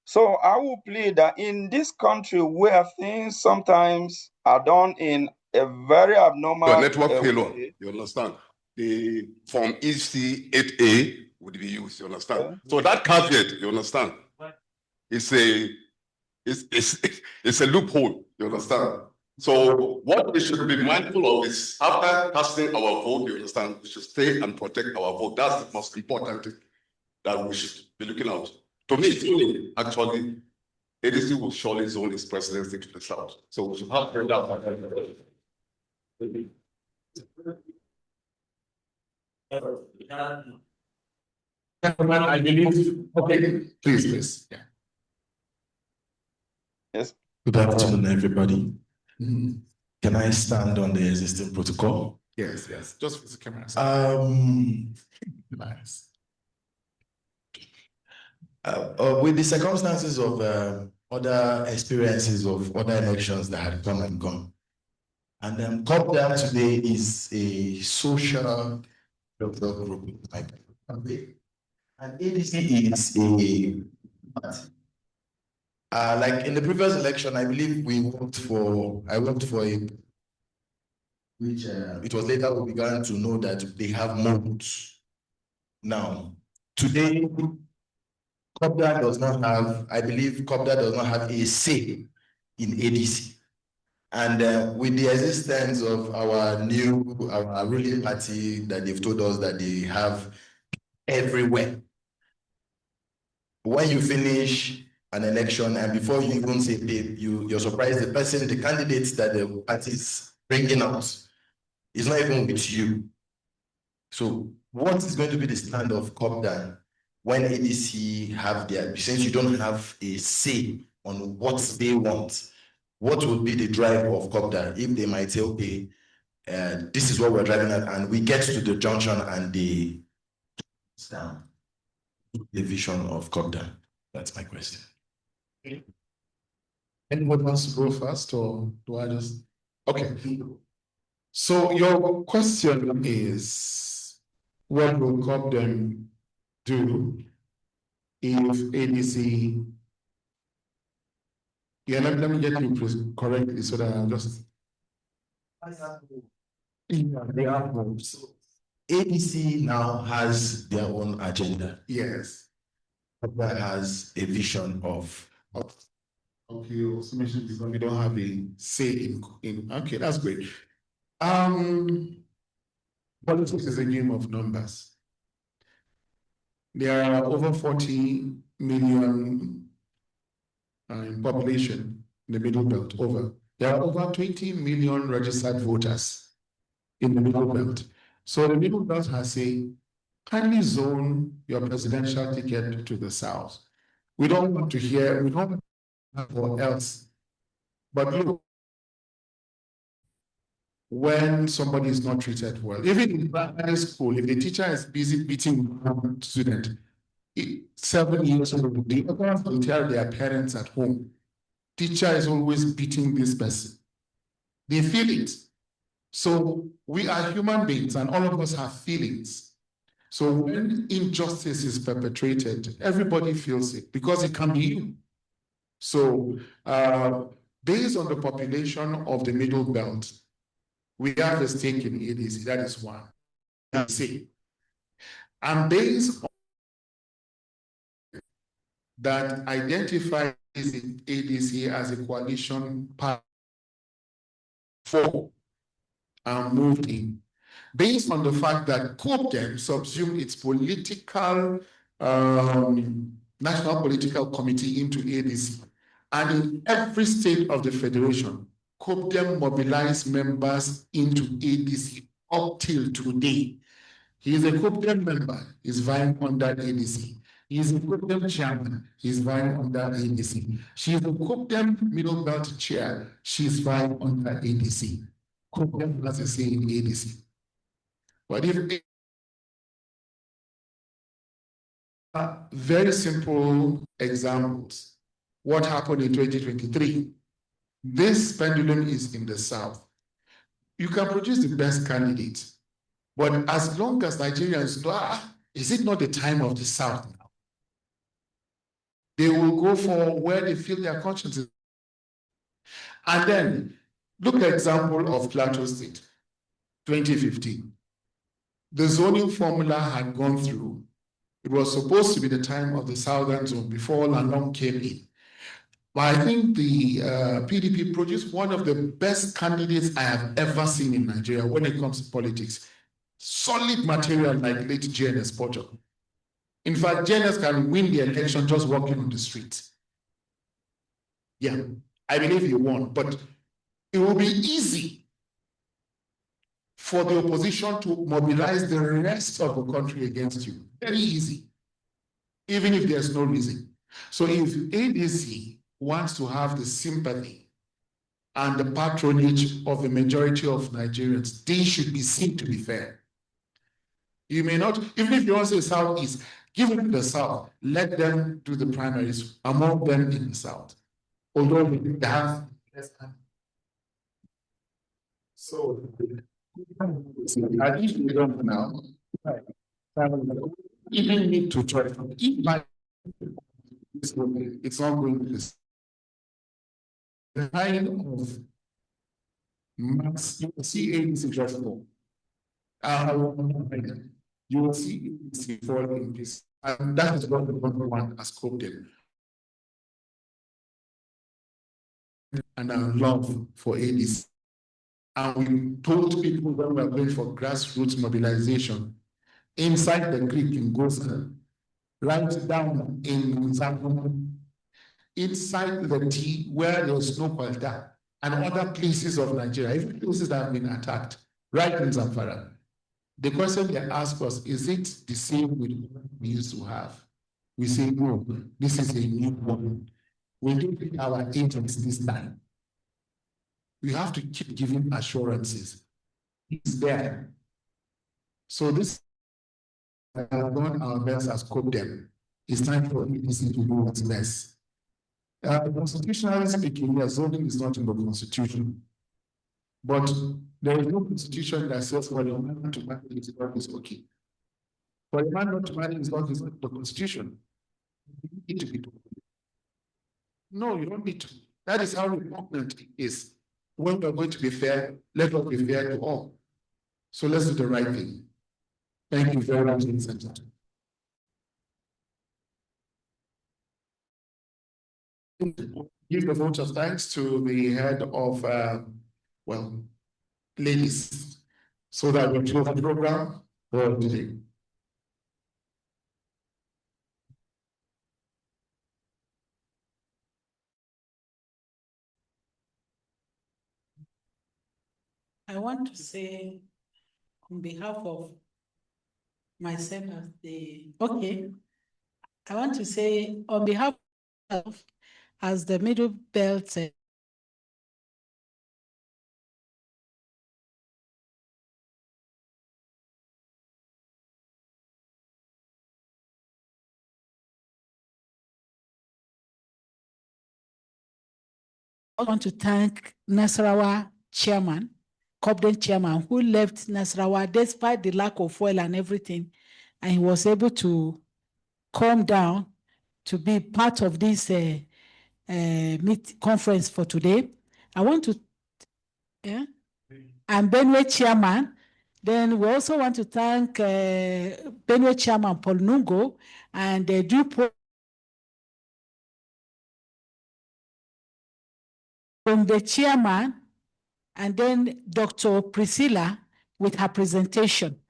So I will plead that in this country where things sometimes are done in a very abnormal Your network failure, way, you understand? The Form EC 8A would be used, you understand? Okay. So that caveat, you understand? It's a loophole, you understand? So what we should be mindful of is after casting our vote, you understand, we should stay and protect our vote. That's the most important thing that we should be looking out. To me, zoning, actually, ADC will surely zone its presidency to the south. So we should have that. Gentlemen, I believe, okay, please. Yeah. Yes. Good afternoon, everybody. Can I stand on the existing protocol? Yes. Just for the camera. Nice. With the circumstances of other experiences of other elections that had come and gone, and then COPDEM today is a social group, and ADC is a like in the previous election, I believe I worked for a which it was later we began to know that they have modes. Now, today, COPDEM does not have, I believe COPDEM does not have a say in ADC. And with the existence of our ruling party that they've told us that they have everywhere, when you finish an election and before you even say you're surprised the candidates that the party is bringing out is not even with you. So what is going to be the stand of COPDEM when ADC have since you don't have a say on what they want, what would be the drive of COPDEM if they might say, okay, this is what we're driving at, and we get to the junction and the vision of COPDEM? That's my question. Anyone wants to go first, or do I just? Okay. So your question is, what will COPDEM do if ADC? Yeah, let me get you correctly so that I'll just. ADC now has their own agenda. Yes. COPDEM has a vision of Okay, also mentioned because we don't have a say in okay, that's great. Politics is a game of numbers. There are over 40 million in population in the Middle Belt, over. There are over 20 million registered voters in the Middle Belt. So the Middle Belt has a kindly zone your presidential ticket to the south. We don't want to hear, we don't have or else. But look, when somebody is not treated well, even in primary school, if the teacher is busy beating one student, 7 years old, the others will tell their parents at home, teacher is always beating this person. They feel it. So we are human beings and all of us have feelings. So when injustice is perpetrated, everybody feels it because it can be you. So based on the population of the Middle Belt, we have a stake in ADC, that is one. And based on that identifies ADC as a coalition partner for and moved in, based on the fact that COPDEM subsumed its political, national political committee into ADC. And in every state of the federation, COPDEM mobilized members into ADC up till today. He is a COPDEM member, he's vying under ADC. He is a COPDEM chairman, he's vying under ADC. She is a COPDEM Middle Belt chair, she's vying under ADC. COPDEM has a say in ADC. But if very simple examples, what happened in 2023? This pendulum is in the south. You can produce the best candidate, but as long as Nigerians know, is it not the time of the south now? They will go for where they feel their conscience is. And then look at example of Plateau State, 2015. The zoning formula had gone through. It was supposed to be the time of the southern zone before Lalong came in. But I think the PDP produced one of the best candidates I have ever seen in Nigeria when it comes to politics. Solid material like late JNS Porter. In fact, JNS can win the election just walking on the street. Yeah, I believe he won, but it will be easy for the opposition to mobilize the rest of the country against you. Very easy, even if there's no reason. So if ADC wants to have the sympathy and the patronage of the majority of Nigerians, they should be seen to be fair. You may not, even if you want to say Southeast, give them the South, let them do the primaries among them in the South. Although they have less time. So, I think we don't now. Even need to try. It's not going to this. The kind of mass, you will see ANC just go. You will see ANC fall in this. And that is what the number one has COPDEM. And our love for ADC. And we told people when we are going for grassroots mobilization, inside the creek in Gosa, right down in Zakum, inside the T where there's no kwalta, and other places of Nigeria, even places that have been attacked, right in Zamfara. The question they ask us, is it the same with what we used to have? We say, no, this is a new one. We need our agents this time. We have to keep giving assurances. It's there. So this, we have done our best as COPDEM. It's time for ADC to do what's best. Constitutionally speaking, the zoning is not in the Constitution. But there is no Constitution that says for a man to marry his wife is okay. For a man not to marry his wife is not the Constitution. You need to be told. No, you don't need to. That is how repugnant it is. When we're going to be fair, let us be fair to all. So let's do the right thing. Thank you very much, ladies and gentlemen. Give the vote of thanks to the head of, ladies, so that we close the program for today. I want to say on behalf of myself I want to say on behalf of as the Middle Belt I want to thank Nasarawa chairman, COPDEM chairman, who left Nasarawa despite the lack of oil and everything, and he was able to come down to be part of this conference for today. I want to, and Benue chairman. Then we also want to thank Benue chairman Paul Nungo and from the chairman, and then Dr. Priscilla with her presentation.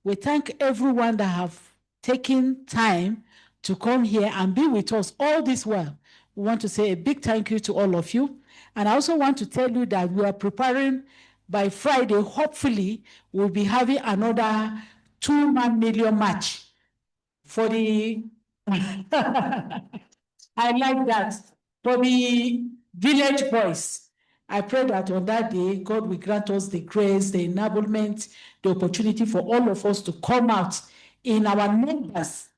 We thank everyone that have taken time to come here and be with us all this while. We want to say a big thank you to all of you. And I also want to tell you that we are preparing by Friday, hopefully, we'll be having another 2 million match for the, I like that, for the village boys. I pray that on that day, God will grant us the grace, the enablement, the opportunity for all of us to come out in our numbers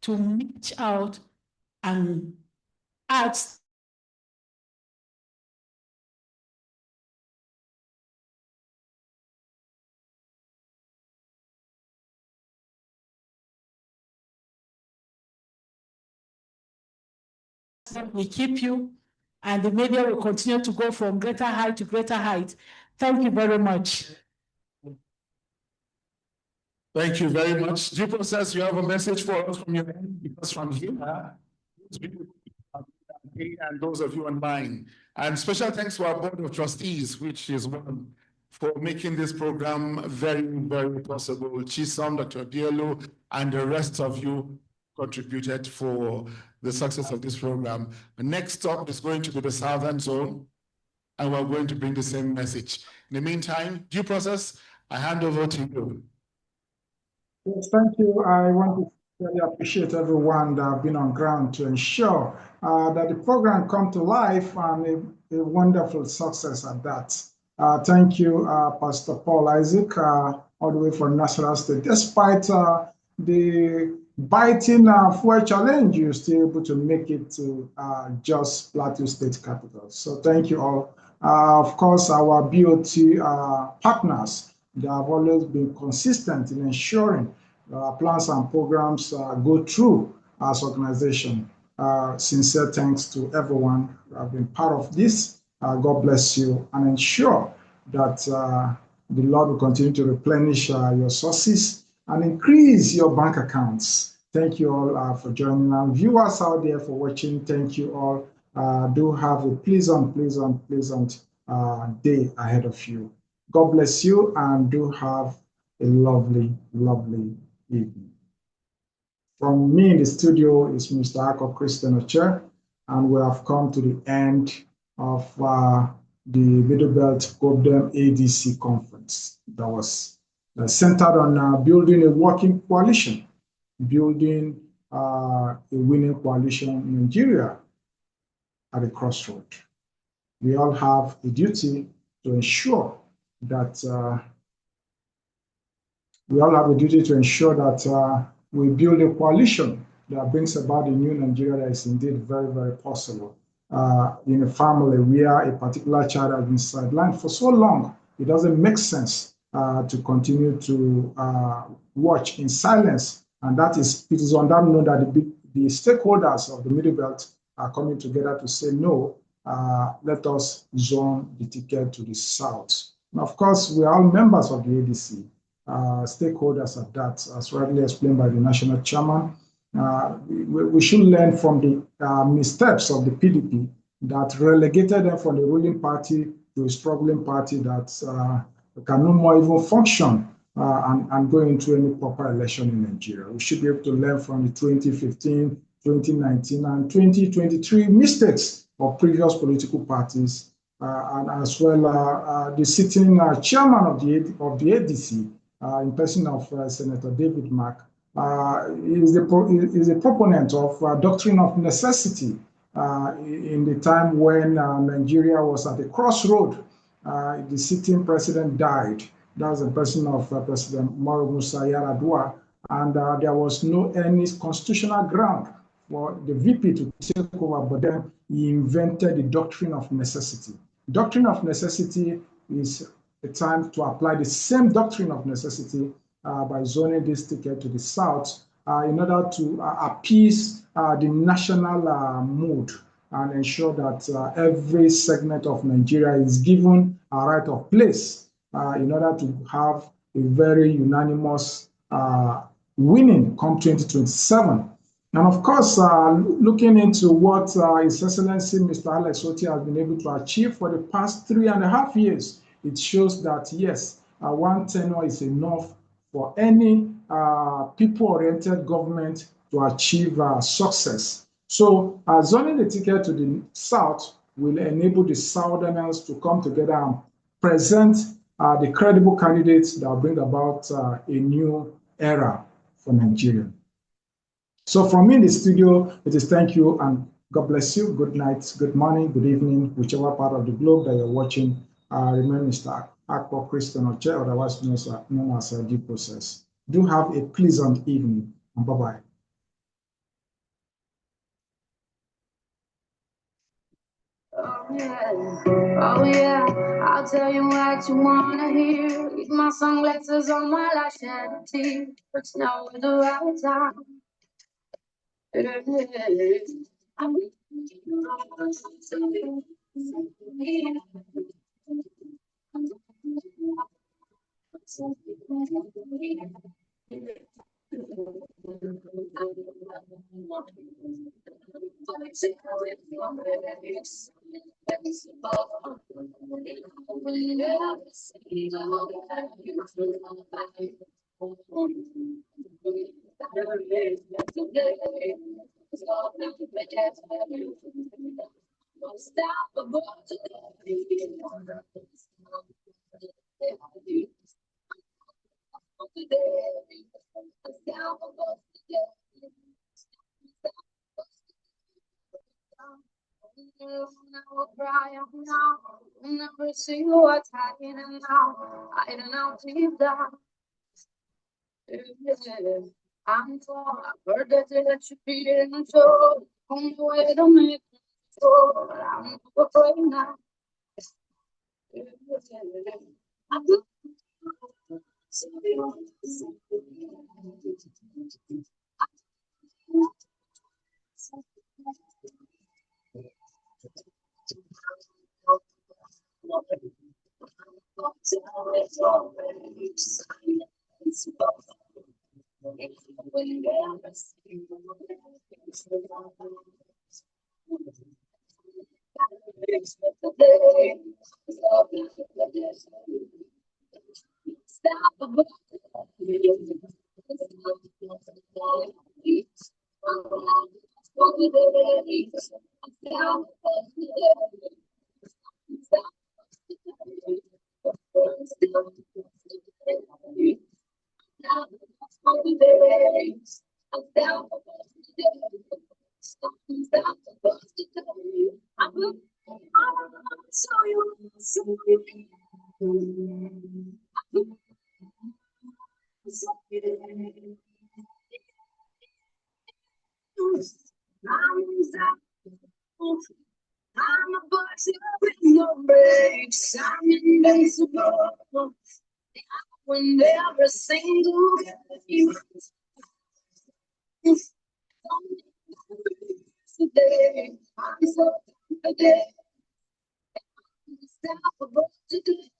to reach out and ask. We keep you, and the media will continue to go from greater height to greater height. Thank you very much. Thank you very much. Due process, you have a message for us from your end, because from here, and those of you online. And special thanks to our board of trustees, which is one, for making this program very, very possible. Chisom, Dr. Diallo, and the rest of you contributed for the success of this program. The next stop is going to be the Southern Zone, and we're going to bring the same message. In the meantime, due process, I hand over to you. Yes, thank you. I want to really appreciate everyone that have been on ground to ensure that the program come to life and a wonderful success at that. Thank you, Pastor Paul Isaac, all the way from National State. Despite the biting fuel challenge, you're still able to make it to just Plateau State capital. So thank you all. Of course, our BOT partners, they have always been consistent in ensuring plans and programs go through as organization. Sincere thanks to everyone who have been part of this. God bless you, and ensure that the Lord will continue to replenish your sources and increase your bank accounts. Thank you all for joining, and viewers out there for watching. Thank you all. Do have a pleasant day ahead of you. God bless you, and do have a lovely, lovely evening. From me in the studio is Mr. Akko Christian Oche, and we have come to the end of the Middle Belt COPDEM-ADC conference that was centered on building a working coalition, building a winning coalition in Nigeria at a crossroad. We all have a duty to ensure that we build a coalition that brings about a new Nigeria that is indeed very, very possible. In a family where a particular child has been sidelined for so long, it doesn't make sense to continue to watch in silence. And it is on that note that the stakeholders of the Middle Belt are coming together to say, no, let us zone the ticket to the south. And of course, we are all members of the ADC, stakeholders at that, as rightly explained by the national chairman. We should learn from the missteps of the PDP that relegated them from the ruling party to a struggling party that can no more even function and go into any proper election in Nigeria. We should be able to learn from the 2015, 2019, and 2023 mistakes of previous political parties, and as well the sitting chairman of the ADC, in person of Senator David Mark, is a proponent of doctrine of necessity in the time when Nigeria was at a crossroad. The sitting president died. That was the person of President Umaru Musa Yar'Adua, and there was no any constitutional ground for the VP to take over, but then he invented the doctrine of necessity. Doctrine of necessity is a time to apply the same doctrine of necessity by zoning this ticket to the south in order to appease the national mood and ensure that every segment of Nigeria is given a right of place in order to have a very unanimous winning come 2027. And of course, looking into what His Excellency Mr. Alex Otti has been able to achieve for the past 3.5 years, it shows that yes, one tenure is enough for any people-oriented government to achieve success. So zoning the ticket to the south will enable the Southerners to come together and present the credible candidates that will bring about a new era for Nigeria. So from me in the studio, it is thank you and God bless you. Good night, good morning, good evening, whichever part of the globe that you're watching. Remember Mr. Akpo Christian Oche, otherwise known as Due Process. Do have a pleasant evening and bye-bye. Oh yeah, I'll tell you what you wanna hear. Leave my sunglasses on while I shed a tear. It's now the right time. Never see what's happening now. I don't know deep down. I'm torn. I've heard that it should be in control. On the way to make control. I'm afraid now. I'm a boxer with no brakes. I'm invincible. When every single you today, I'm so today. Unstoppable today.